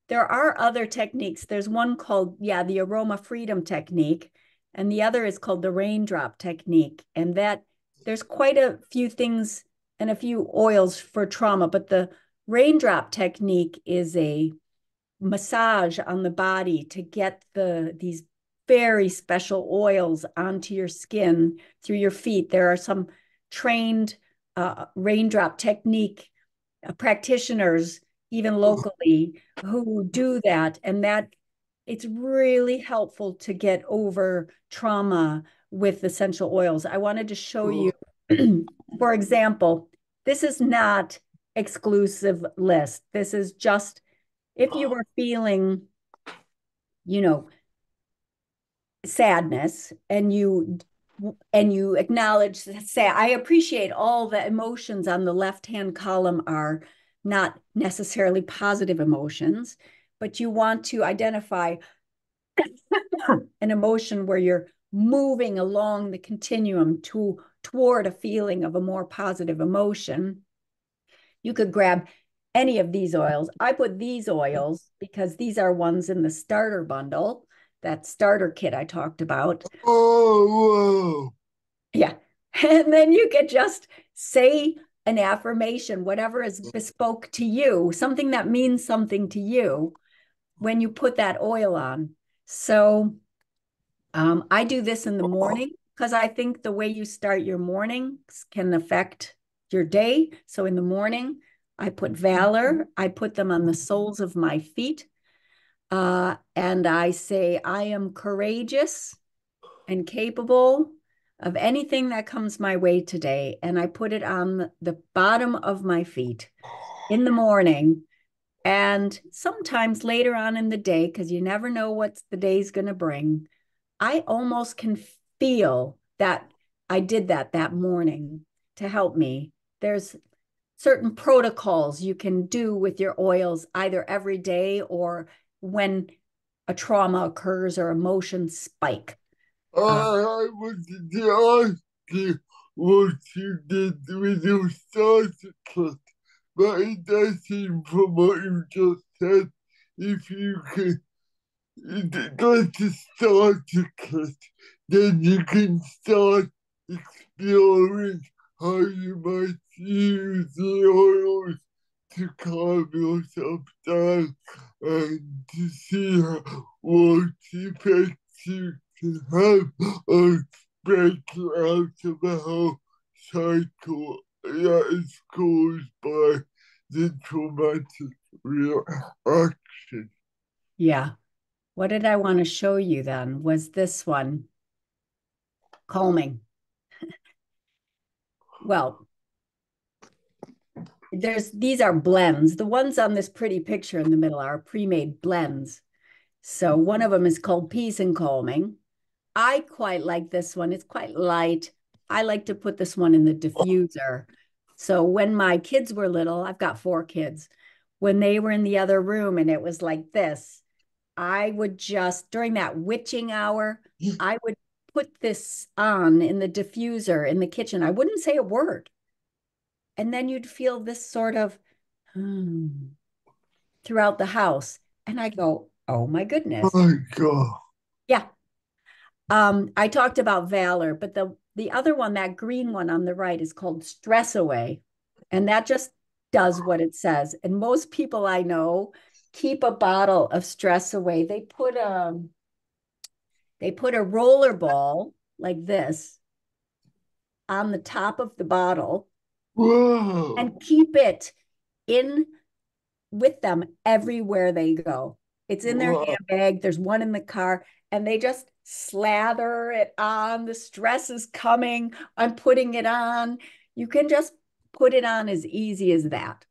there are other techniques. There's one called, the aroma freedom technique, and the other is called the raindrop technique. And that there's quite a few things and a few oils for trauma, but the raindrop technique is a massage on the body to get these very special oils onto your skin through your feet. There are some trained raindrop technique practitioners, even locally, who do that, and that it's really helpful to get over trauma with essential oils. I wanted to show you, for example, this is not exclusive list. This is just if you were feeling, you know, sadness and you acknowledge say I appreciate all the emotions on the left-hand column are not necessarily positive emotions, but you want to identify an emotion where you're moving along the continuum toward a feeling of a more positive emotion. You could grab any of these oils. I put these oils because these are ones in the starter bundle, that starter kit I talked about. Oh, whoa. Yeah. And then you could just say an affirmation, whatever is bespoke to you, something that means something to you when you put that oil on. So I do this in the morning because I think the way you start your morning can affect your day. So in the morning, I put Valor, I put them on the soles of my feet, and I say, I am courageous and capable of anything that comes my way today. And I put it on the bottom of my feet in the morning. And sometimes later on in the day, because you never know what the day's going to bring, I almost can feel that I did that morning to help me. There's certain protocols you can do with your oils either every day or when a trauma occurs or emotions spike. Uh, I wanted to ask you what you did with your starter kit, but it does seem from what you just said, if you can go to starter kit, then you can start exploring how you might use the oils to calm yourself down and to see what effects you can have on breaking out of a whole cycle that is caused by the traumatic reaction. yeah. What did I want to show you then? Was this one calming? Well, these are blends. The ones on this pretty picture in the middle are pre-made blends. So one of them is called Peace and Calming. I quite like this one. It's quite light. I like to put this one in the diffuser. So when my kids were little, I've got 4 kids. When they were in the other room and it was like this, I would just, during that witching hour, I would put this on in the diffuser in the kitchen. I wouldn't say a word. And then you'd feel this sort of throughout the house. And I go, oh my goodness. My God. Yeah. I talked about Valor, but the other one, that green one on the right, is called Stress Away. And that just does what it says. And most people I know keep a bottle of Stress Away. They put a roller ball like this on the top of the bottle Whoa. and keep it in with them everywhere they go. It's in their Whoa. handbag. There's one in the car, and they just slather it on. The stress is coming. I'm putting it on. You can just put it on as easy as that.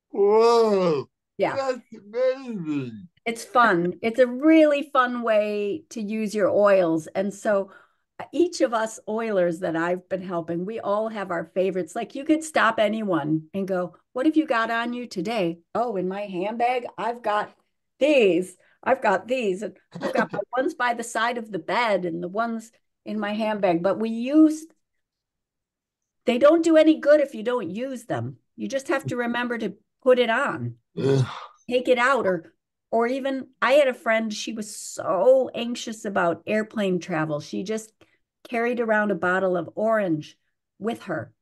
Whoa. Yeah, That's amazing. it's fun. It's a really fun way to use your oils. And so each of us oilers that I've been helping, we all have our favorites. Like you could stop anyone and go, what have you got on you today? Oh, in my handbag, I've got these. I've got these. And I've got the ones by the side of the bed and the ones in my handbag. But they don't do any good if you don't use them. You just have to remember to put it on, take it out, or even I had a friend, she was so anxious about airplane travel. She just carried around a bottle of orange with her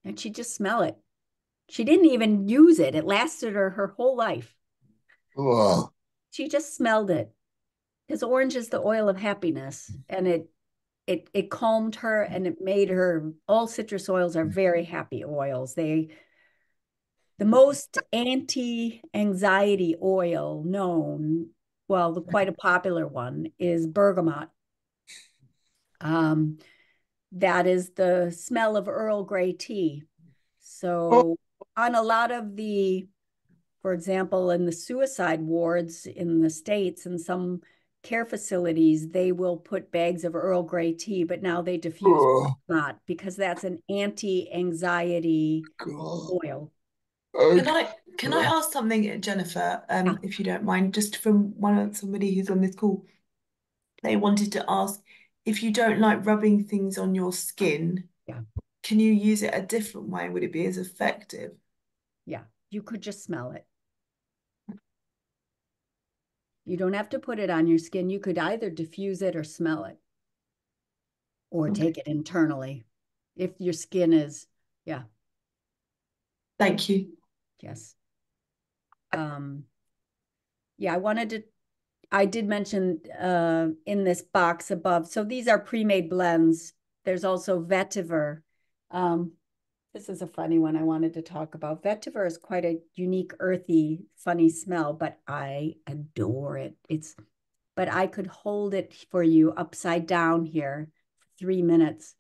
and she'd just smell it. She didn't even use it. It lasted her whole life. Wow. She just smelled it because orange is the oil of happiness and it calmed her and it made her, all citrus oils are very happy oils. The most anti-anxiety oil known, well, quite a popular one is bergamot. Um, that is the smell of Earl Grey tea. Oh, So on a lot of for example, in the suicide wards in the States and some care facilities, they will put bags of Earl Grey tea, but now they diffuse oh, not because that's an anti-anxiety God. oil. Can Okay. I can I ask something, Jennifer, Yeah, if you don't mind, just from somebody who's on this call? They wanted to ask if you don't like rubbing things on your skin, yeah, can you use it a different way? Would it be as effective? yeah. You could just smell it. You don't have to put it on your skin. You could either diffuse it or smell it or Okay. take it internally. If your skin is, yeah, Thank you. yes. Um, yeah, I did mention in this box above. So these are pre-made blends. There's also vetiver. Um, this is a funny one I wanted to talk about. Vetiver is quite a unique, earthy, funny smell, but I adore it. But I could hold it for you upside down here for 3 minutes.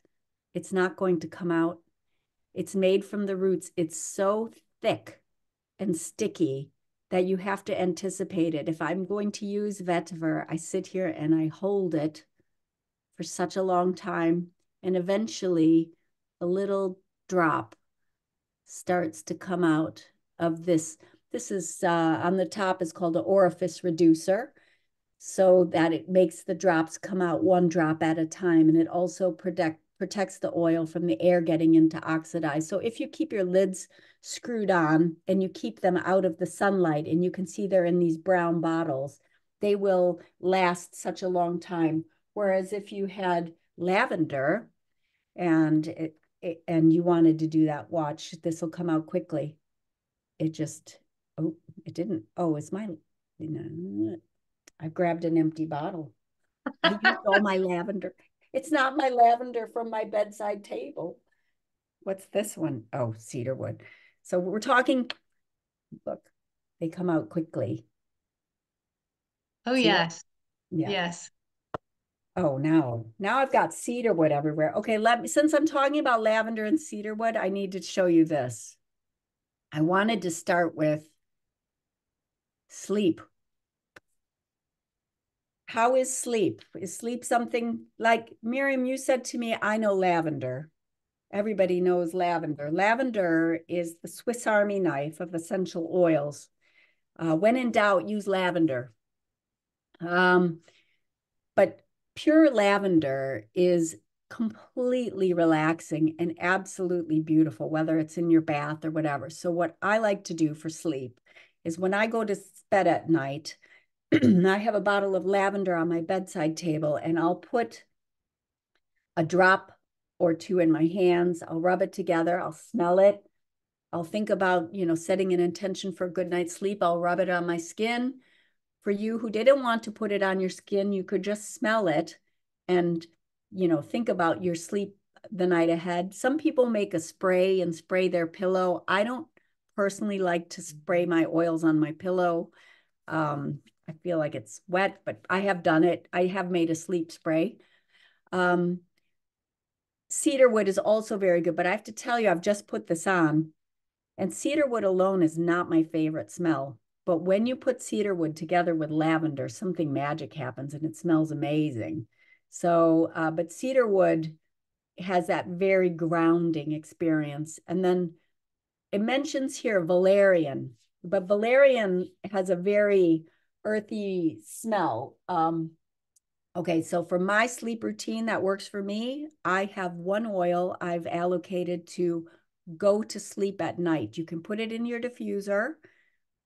It's not going to come out. It's made from the roots. It's so thick and sticky that you have to anticipate it. If I'm going to use vetiver, I sit here and I hold it for such a long time. And eventually, a little drop starts to come out of this. This is on the top is called an orifice reducer so that it makes the drops come out one drop at a time. And it also protects the oil from the air getting into oxidize. So if you keep your lids screwed on and you keep them out of the sunlight, and you can see they're in these brown bottles, they will last such a long time. Whereas if you had lavender and and you wanted to do that, watch, this will come out quickly. It just, oh, it didn't. Oh, it's my, you know, I grabbed an empty bottle. I used all my lavender. It's not my lavender from my bedside table. What's this one? Oh, cedarwood. So we're talking, look, they come out quickly. Oh, See that? yes. Yeah. Yes. Oh, now I've got cedarwood everywhere. Okay, since I'm talking about lavender and cedarwood, I need to show you this. I wanted to start with sleep. How is sleep? Is sleep something like Miriam, you said to me, I know lavender. Everybody knows lavender. Lavender is the Swiss Army knife of essential oils. When in doubt, use lavender. But pure lavender is completely relaxing and absolutely beautiful, whether it's in your bath or whatever. So what I like to do for sleep is when I go to bed at night, I have a bottle of lavender on my bedside table and I'll put a drop or two in my hands. I'll rub it together. I'll smell it. I'll think about, setting an intention for a good night's sleep. I'll rub it on my skin. For you who didn't want to put it on your skin, you could just smell it and, think about your sleep the night ahead. Some people make a spray and spray their pillow. I don't personally like to spray my oils on my pillow. I feel like it's wet, but I have done it. I have made a sleep spray. Um, Cedarwood is also very good, but I have to tell you, I've just put this on, and cedarwood alone is not my favorite smell. But when you put cedarwood together with lavender, something magic happens and it smells amazing. So, but cedar wood has that very grounding experience. And then it mentions here valerian, but valerian has a very earthy smell. Okay, so for my sleep routine that works for me, I have one oil I've allocated to go to sleep at night. You can put it in your diffuser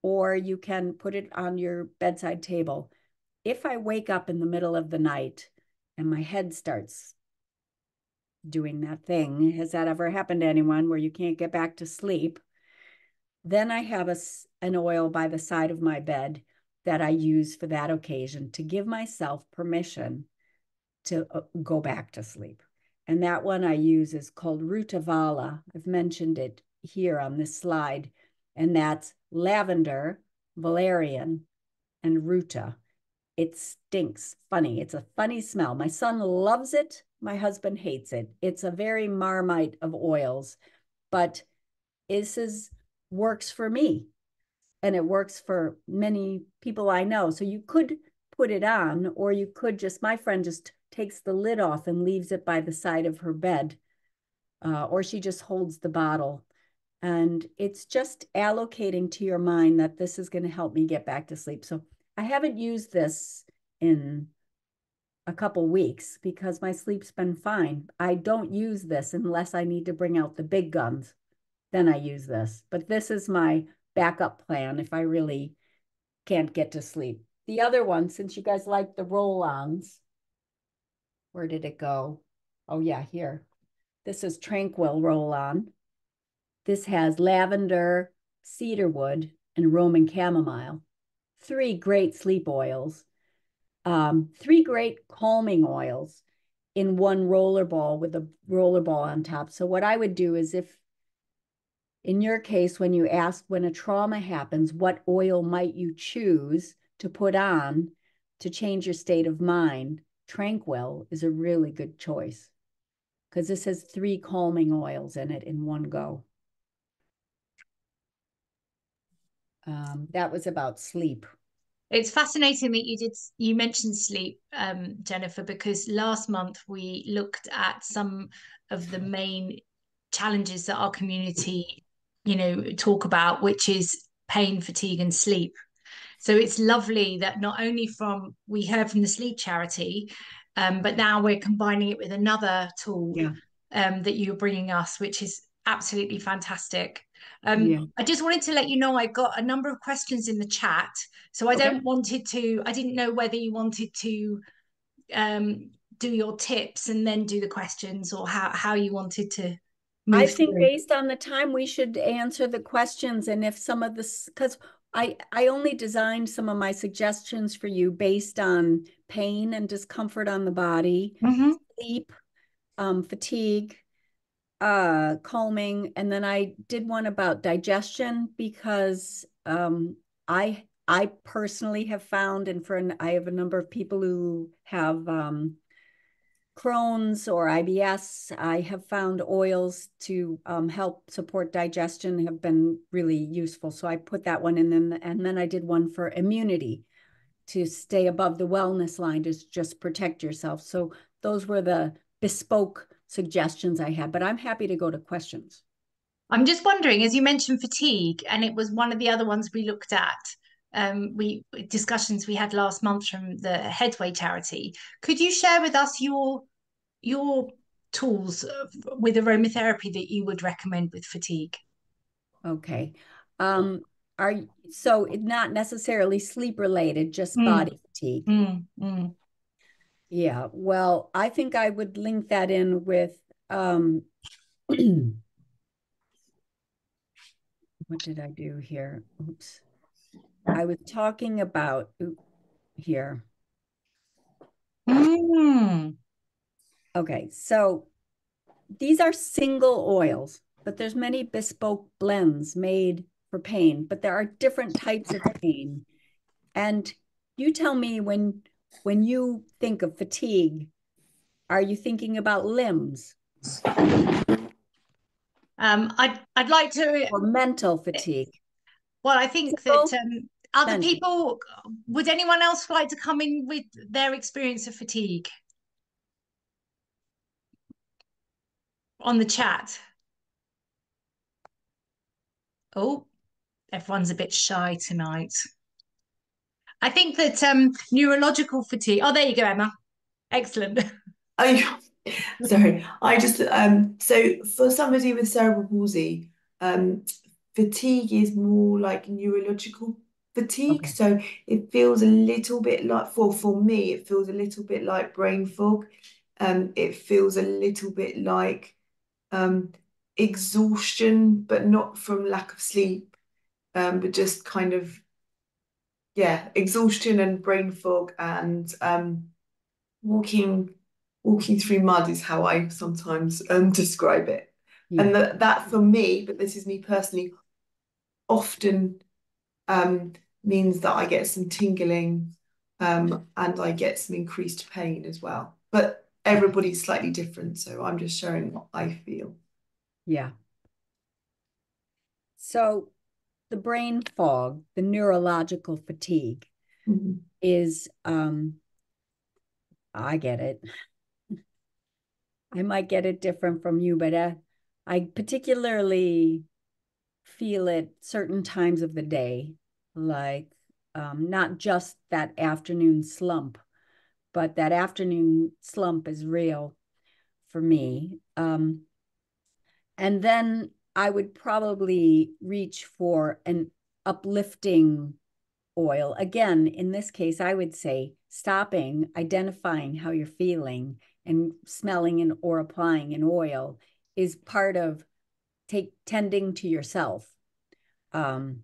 or you can put it on your bedside table. If I wake up in the middle of the night and my head starts doing that thing, has that ever happened to anyone where you can't get back to sleep? Then I have an oil by the side of my bed that I use for that occasion to give myself permission to go back to sleep. And that one I use is called Rutavala. I've mentioned it here on this slide. And that's lavender, valerian, and ruta. It stinks funny. It's a funny smell. My son loves it. My husband hates it. It's a very Marmite of oils, but this works for me and it works for many people I know. So you could put it on, or you could just, my friend just takes the lid off and leaves it by the side of her bed, or she just holds the bottle. And it's just allocating to your mind that this is going to help me get back to sleep. So I haven't used this in a couple weeks because my sleep's been fine. I don't use this unless I need to bring out the big guns. Then I use this. But this is my backup plan if I really can't get to sleep. The other one, since you guys like the roll-ons, where did it go? Oh, yeah, here. This is Tranquil roll-on. This has lavender, cedarwood, and Roman chamomile. 3 great sleep oils. 3 great calming oils in one roller ball with a roller ball on top. So what I would do is if in your case, when you ask when a trauma happens, what oil might you choose to put on to change your state of mind? Tranquil is a really good choice because this has 3 calming oils in it in one go. That was about sleep. It's fascinating that you mentioned sleep, Jennifer, because last month we looked at some of the main challenges that our community, talk about, which is pain, fatigue, and sleep. So it's lovely that not only from we heard from the sleep charity, but now we're combining it with another tool Yeah. that you're bringing us, which is absolutely fantastic. Yeah. I just wanted to let you know I got a number of questions in the chat, so Okay. I didn't know whether you wanted to do your tips and then do the questions, or how you wanted to I move think through. based on the time, we should answer the questions. And if some of this, because I only designed some of my suggestions for you based on pain and discomfort on the body, Mhm. sleep, fatigue, calming, and then I did one about digestion because I personally have found, and I have a number of people who have Crohn's or IBS, I have found oils to help support digestion have been really useful. So I put that one in, and then I did one for immunity to stay above the wellness line to just protect yourself. So those were the bespoke suggestions I had, but I'm happy to go to questions. I'm just wondering, as you mentioned fatigue, and it was one of the other ones we looked at, we discussions we had last month from the Headway charity. Could you share with us your tools with aromatherapy that you would recommend with fatigue? Okay. Um, are so it's not necessarily sleep related, just Mm, body fatigue. mm, mm. Yeah. Well, I think I would link that in with what did I do here? Oops. I was talking about here. Mm. Okay, so these are single oils, but there's many bespoke blends made for pain, but there are different types of pain. And you tell me when you think of fatigue, are you thinking about limbs I'd like to. or mental fatigue? Well, I think that Physical, other mental. people. Would anyone else like to come in with their experience of fatigue? on the chat? Oh, everyone's a bit shy tonight. I think that neurological fatigue. Oh, there you go, Emma. Excellent. I sorry, I just so for somebody with cerebral palsy, um fatigue is more like neurological fatigue. Okay. So it feels a little bit like for me, it feels a little bit like brain fog. It feels a little bit like um exhaustion, but not from lack of sleep, but just kind of yeah, exhaustion and brain fog and walking walking through mud is how I sometimes describe it. Yeah. And that for me, but this is me personally, often um, means that I get some tingling and I get some increased pain as well. But Okay. everybody's slightly different, so I'm just sharing what I feel. Yeah. So the brain fog, the neurological fatigue Mhm. is, I get it. I might get it different from you, but I particularly feel it certain times of the day, like not just that afternoon slump, but that afternoon slump is real for me. And then I would probably reach for an uplifting oil. Again, in this case, I would say stopping, identifying how you're feeling, and smelling and or applying an oil is part of tending to yourself. Um,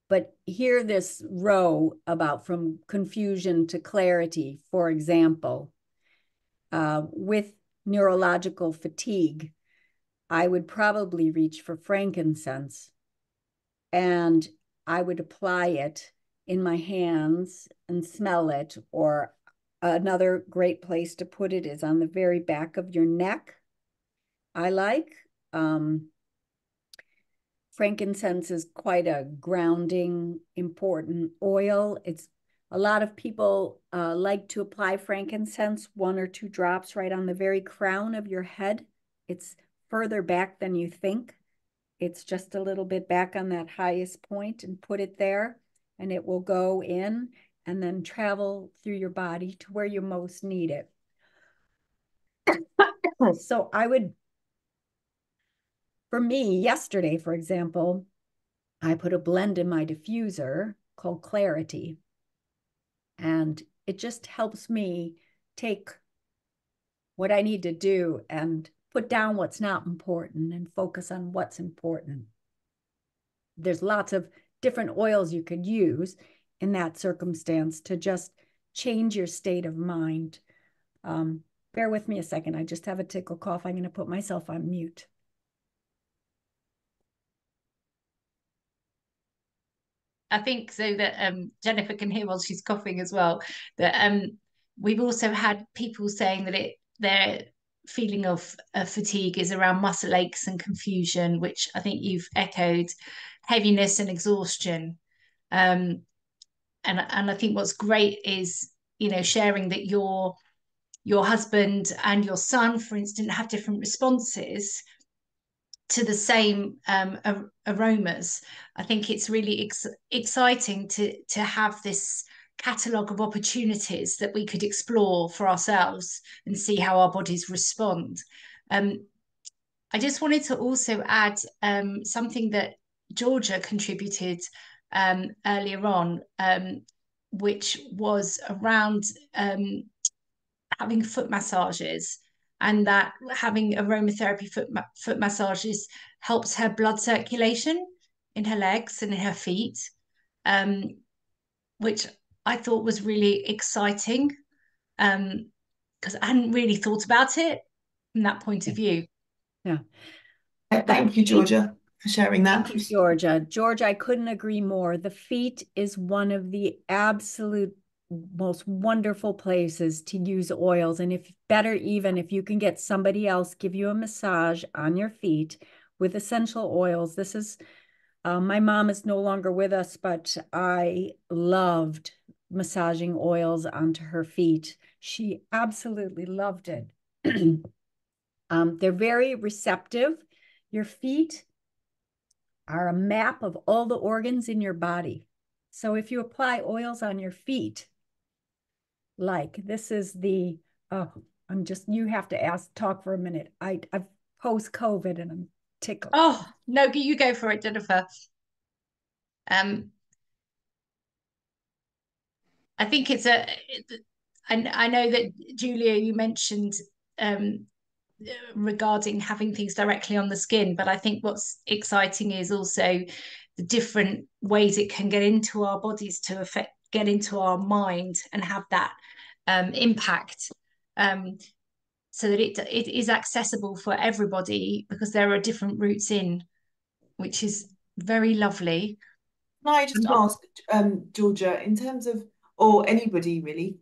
but here, this row about from confusion to clarity, for example, with neurological fatigue, I would probably reach for frankincense and I would apply it in my hands and smell it. Or another great place to put it is on the very back of your neck. I like. Um, Frankincense is quite a grounding, important oil. It's a lot of people like to apply frankincense, 1 or 2 drops right on the very crown of your head. It's further back than you think. It's just a little bit back on that highest point and put it there, and it will go in and then travel through your body to where you most need it. So I would, for me, yesterday, for example, I put a blend in my diffuser called Clarity, and it just helps me take what I need to do and put down what's not important and focus on what's important. There's lots of different oils you could use in that circumstance to just change your state of mind. Bear with me a second. I just have a tickle cough. I'm going to put myself on mute. I think so that Jennifer can hear while she's coughing as well. That we've also had people saying that their feeling of fatigue is around muscle aches and confusion, which I think you've echoed, heaviness and exhaustion. Um, and I think what's great is sharing that your husband and your son, for instance, have different responses to the same aromas. I think it's really exciting to have this catalogue of opportunities that we could explore for ourselves and see how our bodies respond. Um, I just wanted to also add something that Georgia contributed earlier on, which was around having foot massages, and that having aromatherapy foot massages helps her blood circulation in her legs and in her feet, um, which I thought was really exciting because I hadn't really thought about it from that point of Yeah. view. Yeah. The Thank you, feet, Georgia, for sharing that. thank you, Georgia. Georgia, I couldn't agree more. The feet is one of the absolute most wonderful places to use oils. And if better, even if you can get somebody else give you a massage on your feet with essential oils. This is my mom is no longer with us, but I loved massaging oils onto her feet. She absolutely loved it. They're very receptive. Your feet are a map of all the organs in your body. So if you apply oils on your feet, like this is the, oh, you have to talk for a minute. I've post-COVID and I'm tickled. Oh, no, you go for it, Jennifer. I think I know that Julia, you mentioned um, regarding having things directly on the skin, but I think what's exciting is also the different ways it can get into our bodies to get into our mind and have that impact. So that it is accessible for everybody because there are different routes in, which is very lovely. Can I just ask, Georgia, in terms of, or anybody really,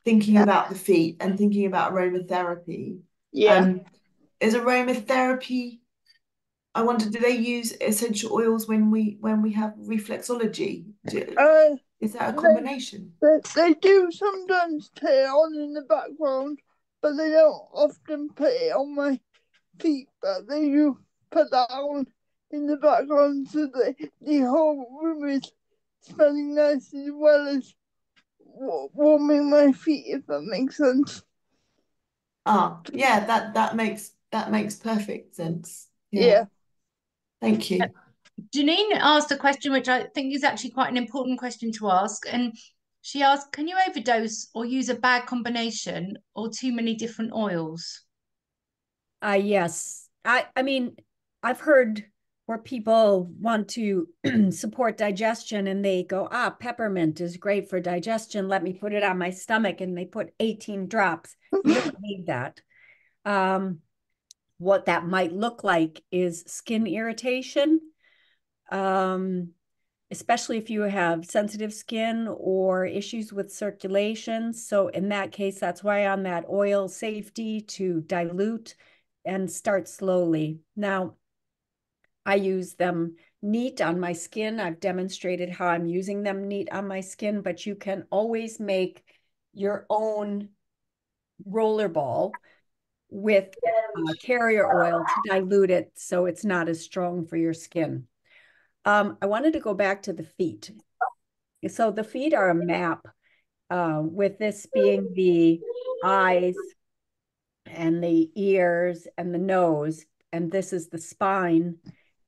thinking about the feet and thinking about aromatherapy, Yeah. is aromatherapy, I wonder, do they use essential oils when we have reflexology? Is that a combination? They do sometimes put it on in the background, but they don't often put it on my feet, but they do put that on in the background so that the whole room is smelling nice as well as warming my feet, if that makes sense. Yeah, that makes perfect sense. Yeah. Yeah. Thank you. Janine asked a question which I think is actually quite an important question to ask. And she asked, can you overdose or use a bad combination or too many different oils? Yes. I mean, I've heard where people want to support digestion and they go, peppermint is great for digestion. Let me put it on my stomach. And they put 18 drops. You don't need that. What that might look like is skin irritation, especially if you have sensitive skin or issues with circulation. So in that case, that's why on that oil safety to dilute and start slowly. Now, I use them neat on my skin. I've demonstrated how I'm using them neat on my skin, but you can always make your own roller ball with carrier oil to dilute it so it's not as strong for your skin. I wanted to go back to the feet. So the feet are a map, with this being the eyes and the ears and the nose, and this is the spine,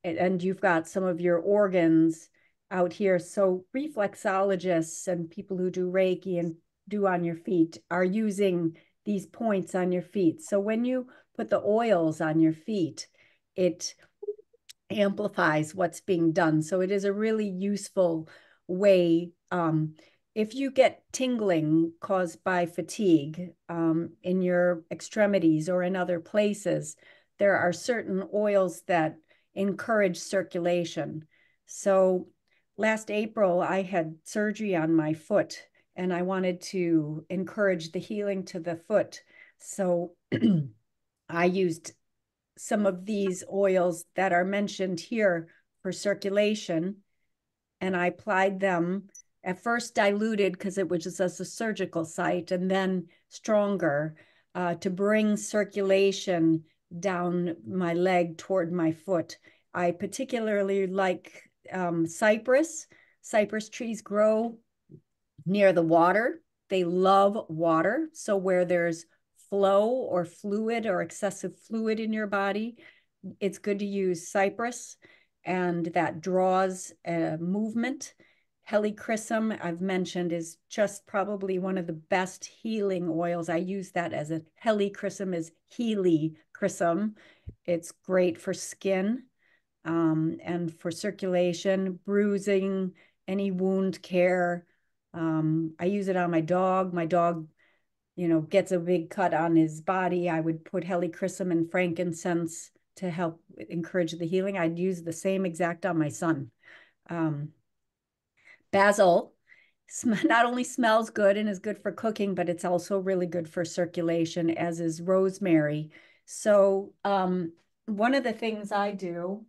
and you've got some of your organs out here. So reflexologists and people who do Reiki and do on your feet are using these points on your feet. So when you put the oils on your feet, it amplifies what's being done. So it is a really useful way. If you get tingling caused by fatigue in your extremities or in other places, there are certain oils that encourage circulation. So last April, I had surgery on my foot and I wanted to encourage the healing to the foot. So I used some of these oils that are mentioned here for circulation, and I applied them at first diluted because it was just as a surgical site, and then stronger to bring circulation down my leg toward my foot. I particularly like cypress. Cypress trees grow near the water. They love water. So where there's flow or fluid or excessive fluid in your body, it's good to use cypress, and that draws movement. Helichrysum, I've mentioned, is just probably one of the best healing oils. I use that as a helichrysum is helichrysum. It's great for skin and for circulation, bruising, any wound care. I use it on my dog. My dog, gets a big cut on his body. I would put helichrysum and frankincense to help encourage the healing. I'd use the same exact on my son. Basil not only smells good and is good for cooking, but it's also really good for circulation, as is rosemary. So one of the things I do,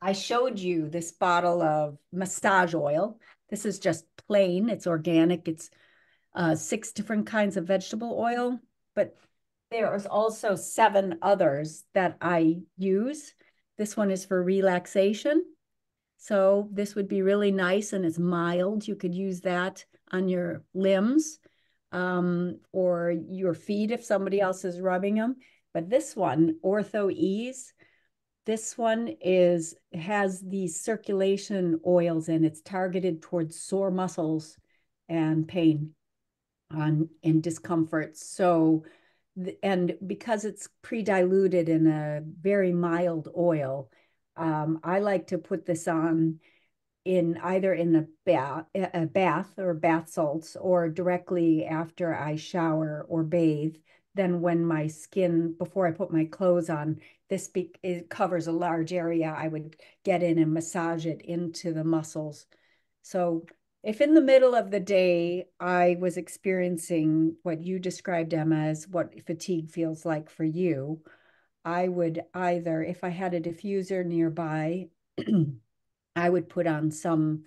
I showed you this bottle of massage oil. This is just plain, it's organic, it's 6 different kinds of vegetable oil, but There's also 7 others that I use. This one is for relaxation. So this would be really nice and it's mild. You could use that on your limbs or your feet if somebody else is rubbing them. But this one, Ortho Ease, this one has these circulation oils and it's targeted towards sore muscles and pain and discomfort. So, and because it's pre-diluted in a very mild oil, I like to put this on in either in a bath or bath salts or directly after I shower or bathe. Then when my skin, before I put my clothes on, it covers a large area. I would get in and massage it into the muscles. So if in the middle of the day I was experiencing what you described, Emma, as what fatigue feels like for you, I would either, if I had a diffuser nearby, I would put on some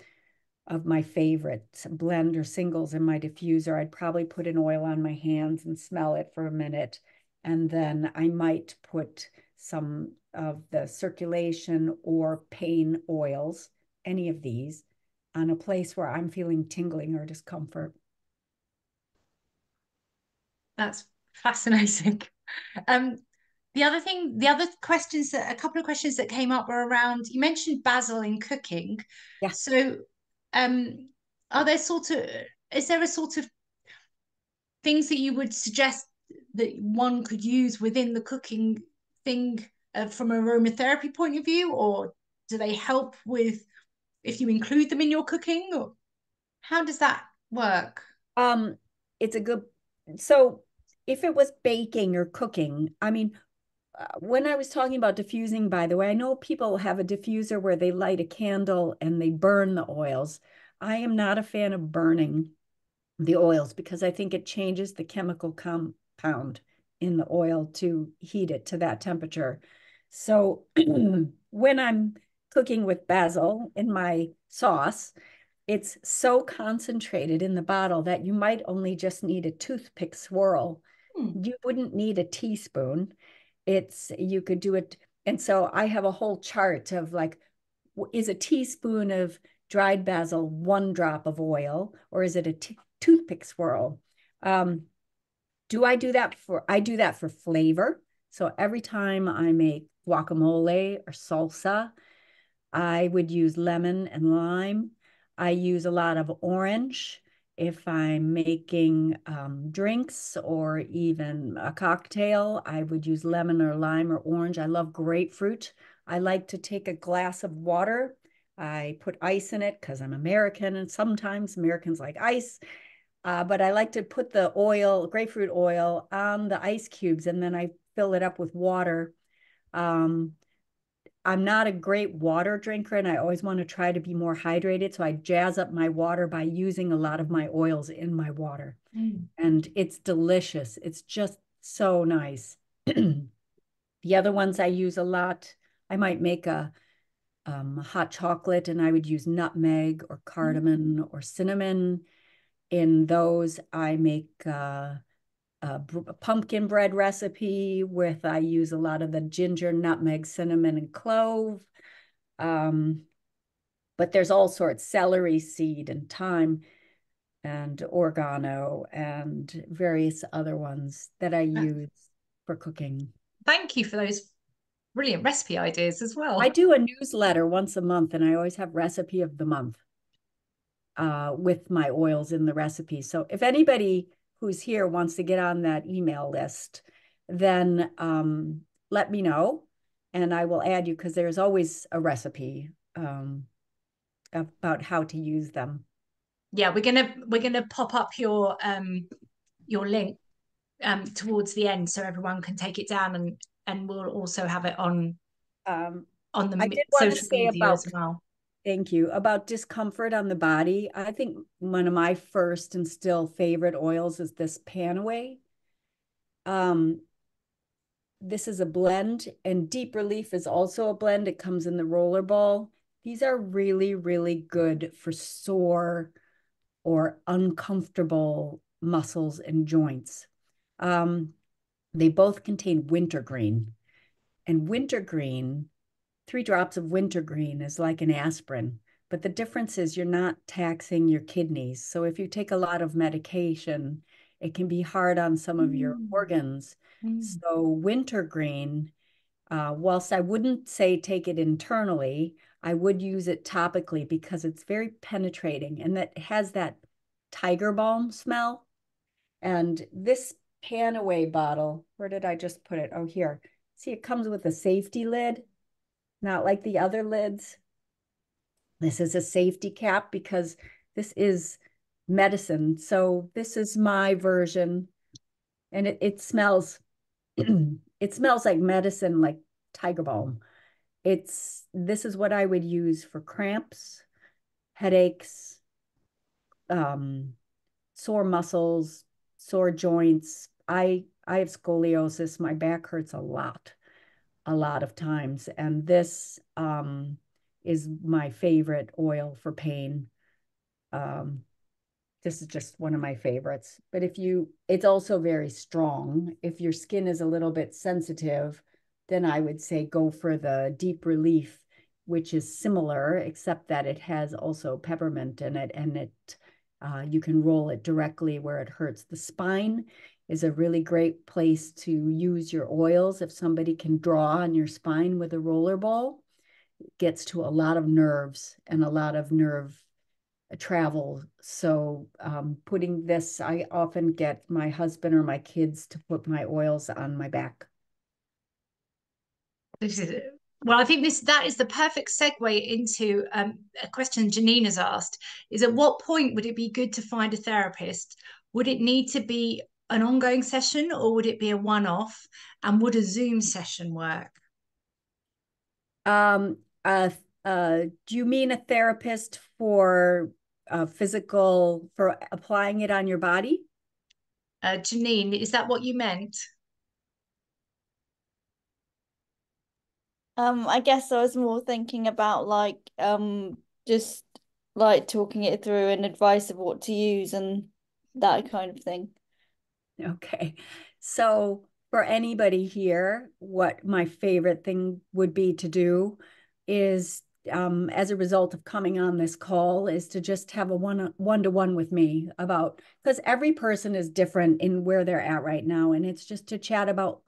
of my favorite blend or singles in my diffuser. I'd probably put an oil on my hands and smell it for a minute. And then I might put some of the circulation or pain oils, any of these, on a place where I'm feeling tingling or discomfort. That's fascinating. Um, the other questions that a couple of questions that came up were around, you mentioned basil in cooking. Yeah. So, um, are there sort of, is there a sort of things that you would suggest that one could use within the cooking thing from an aromatherapy point of view, or do they help with if you include them in your cooking, or how does that work? Um, it's a good, so if it was baking or cooking, I mean, when I was talking about diffusing, by the way, I know people have a diffuser where they light a candle and they burn the oils. I am not a fan of burning the oils because I think it changes the chemical compound in the oil to heat it to that temperature. So when I'm cooking with basil in my sauce, it's so concentrated in the bottle that you might only just need a toothpick swirl. Hmm. You wouldn't need a teaspoon. You could do it. And so I have a whole chart of like, is a teaspoon of dried basil 1 drop of oil, or is it a toothpick swirl? Um, I do that for flavor. So every time I make guacamole or salsa, I would use lemon and lime. I use a lot of orange if I'm making drinks or even a cocktail. I would use lemon or lime or orange. I love grapefruit. I like to take a glass of water. I put ice in it because I'm American and sometimes Americans like ice. But I like to put the grapefruit oil on the ice cubes and then I fill it up with water. Um, I'm not a great water drinker and I always want to try to be more hydrated. So I jazz up my water by using a lot of my oils in my water. Mm. And it's delicious. It's just so nice. The other ones I use a lot, I might make a hot chocolate and I would use nutmeg or cardamom or cinnamon. In those, I make a pumpkin bread recipe with, I use a lot of the ginger, nutmeg, cinnamon, and clove. Um, but there's all sorts, celery seed and thyme and oregano and various other ones that I use for cooking. Thank you for those brilliant recipe ideas as I well. do a newsletter once a month and I always have recipe of the month with my oils in the recipe. So if anybody who's here wants to get on that email list, then let me know and I will add you because there's always a recipe about how to use them. Yeah, we're gonna pop up your link towards the end so everyone can take it down, and we'll also have it Um, on I the did want to social say media as about, well. thank you, about discomfort on the body. I think one of my first and still favorite oils is this Panaway. Um, this is a blend, and Deep Relief is also a blend. It comes in the roller ball. These are really, really good for sore or uncomfortable muscles and joints. Um, They both contain wintergreen. And wintergreen, 3 drops of wintergreen is like an aspirin. But the difference is you're not taxing your kidneys. So if you take a lot of medication, it can be hard on some of your organs. So wintergreen, whilst I wouldn't say take it internally, I would use it topically because it's very penetrating and that has that tiger balm smell. And this Panaway bottle, where did I just put it? Oh, here. See, it comes with a safety lid, not like the other lids. This is a safety cap because this is medicine. So this is my version, and it smells it smells like medicine, like tiger balm. This is what I would use for cramps, headaches, um, sore muscles, sore joints. I have scoliosis. My back hurts a lot of times, and this is my favorite oil for pain. Um, this is just one of my favorites. But it's also very strong. If your skin is a little bit sensitive, then I would say go for the Deep Relief, which is similar, except that it has also peppermint in it, and you can roll it directly where it hurts. The spine is a really great place to use your oils. If somebody can draw on your spine with a roller ball, it gets to a lot of nerves and a lot of nerve travel. So putting this, I often get my husband or my kids to put my oils on my back. This is well, I think that is the perfect segue into a question Janine has asked: is at what point would it be good to find a therapist? Would it need to be an ongoing session, or would it be a one-off? And would a Zoom session work? Um, uh, do you mean a therapist for for applying it on your body? Janine, is that what you meant? I guess I was more thinking about like just like talking it through and advice of what to use and that kind of thing. Okay. So for anybody here, what my favorite thing would be to do is, as a result of coming on this call, is to just have a one-to-one with me about, because every person is different in where they're at right now. And it's just to chat about,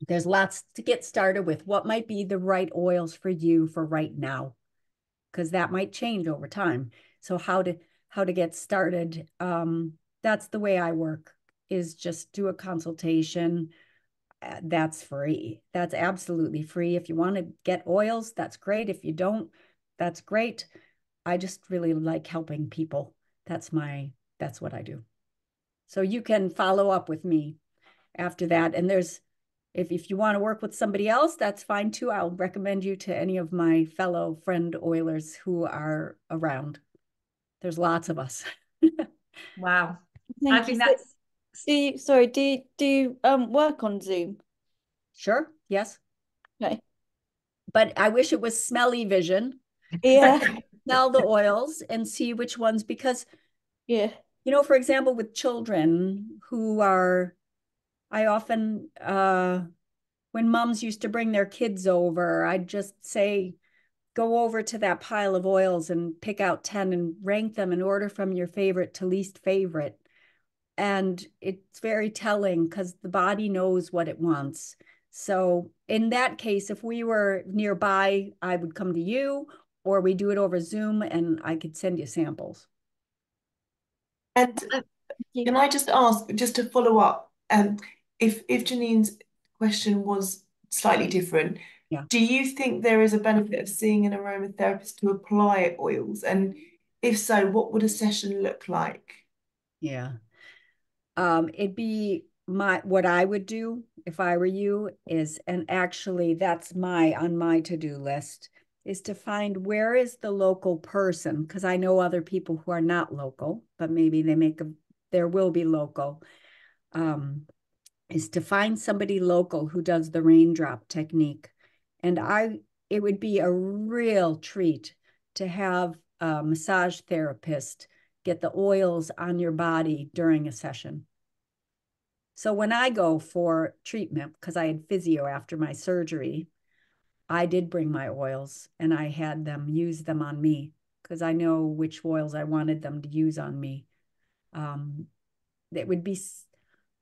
there's lots to get started with. What might be the right oils for you for right now? Because that might change over time. So how to get started, that's the way I work, is just do a consultation. That's free. That's absolutely free. If you want to get oils, that's great. If you don't, that's great. I just really like helping people. That's what I do. So you can follow up with me after that. And if you want to work with somebody else, that's fine too. I'll recommend you to any of my fellow friend oilers who are around. There's lots of us. Wow. I Thank you. think So that's do you work on Zoom? Sure, yes. Okay. But I wish it was smelly vision. Yeah. Smell the oils and see which ones, because, Yeah. for example, with children I often, when moms used to bring their kids over, I'd just say, go over to that pile of oils and pick out 10 and rank them in order from your favorite to least favorite. And it's very telling because the body knows what it wants. So in that case, if we were nearby, I would come to you, or we do it over Zoom and I could send you samples. And can I just ask, just to follow up, if Janine's question was slightly different, Yeah. do you think there is a benefit of seeing an aromatherapist to apply oils? And if so, what would a session look like? Yeah. It'd be what I would do if I were you is, and actually that's on my to-do list, is to find where is the local person, because I know other people who are not local, but maybe there will be local, is to find somebody local who does the raindrop technique. And it would be a real treat to have a massage therapist get the oils on your body during a session. So when I go for treatment, because I had physio after my surgery, I did bring my oils and I had them use them on me because I know which oils I wanted them to use on me. It would be,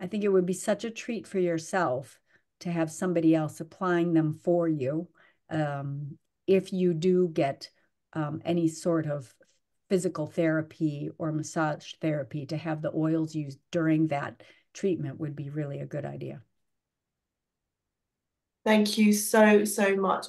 I think it would be such a treat for yourself to have somebody else applying them for you. If you do get any sort of physical therapy or massage therapy, to have the oils used during that treatment would be really a good idea. Thank you so, so much.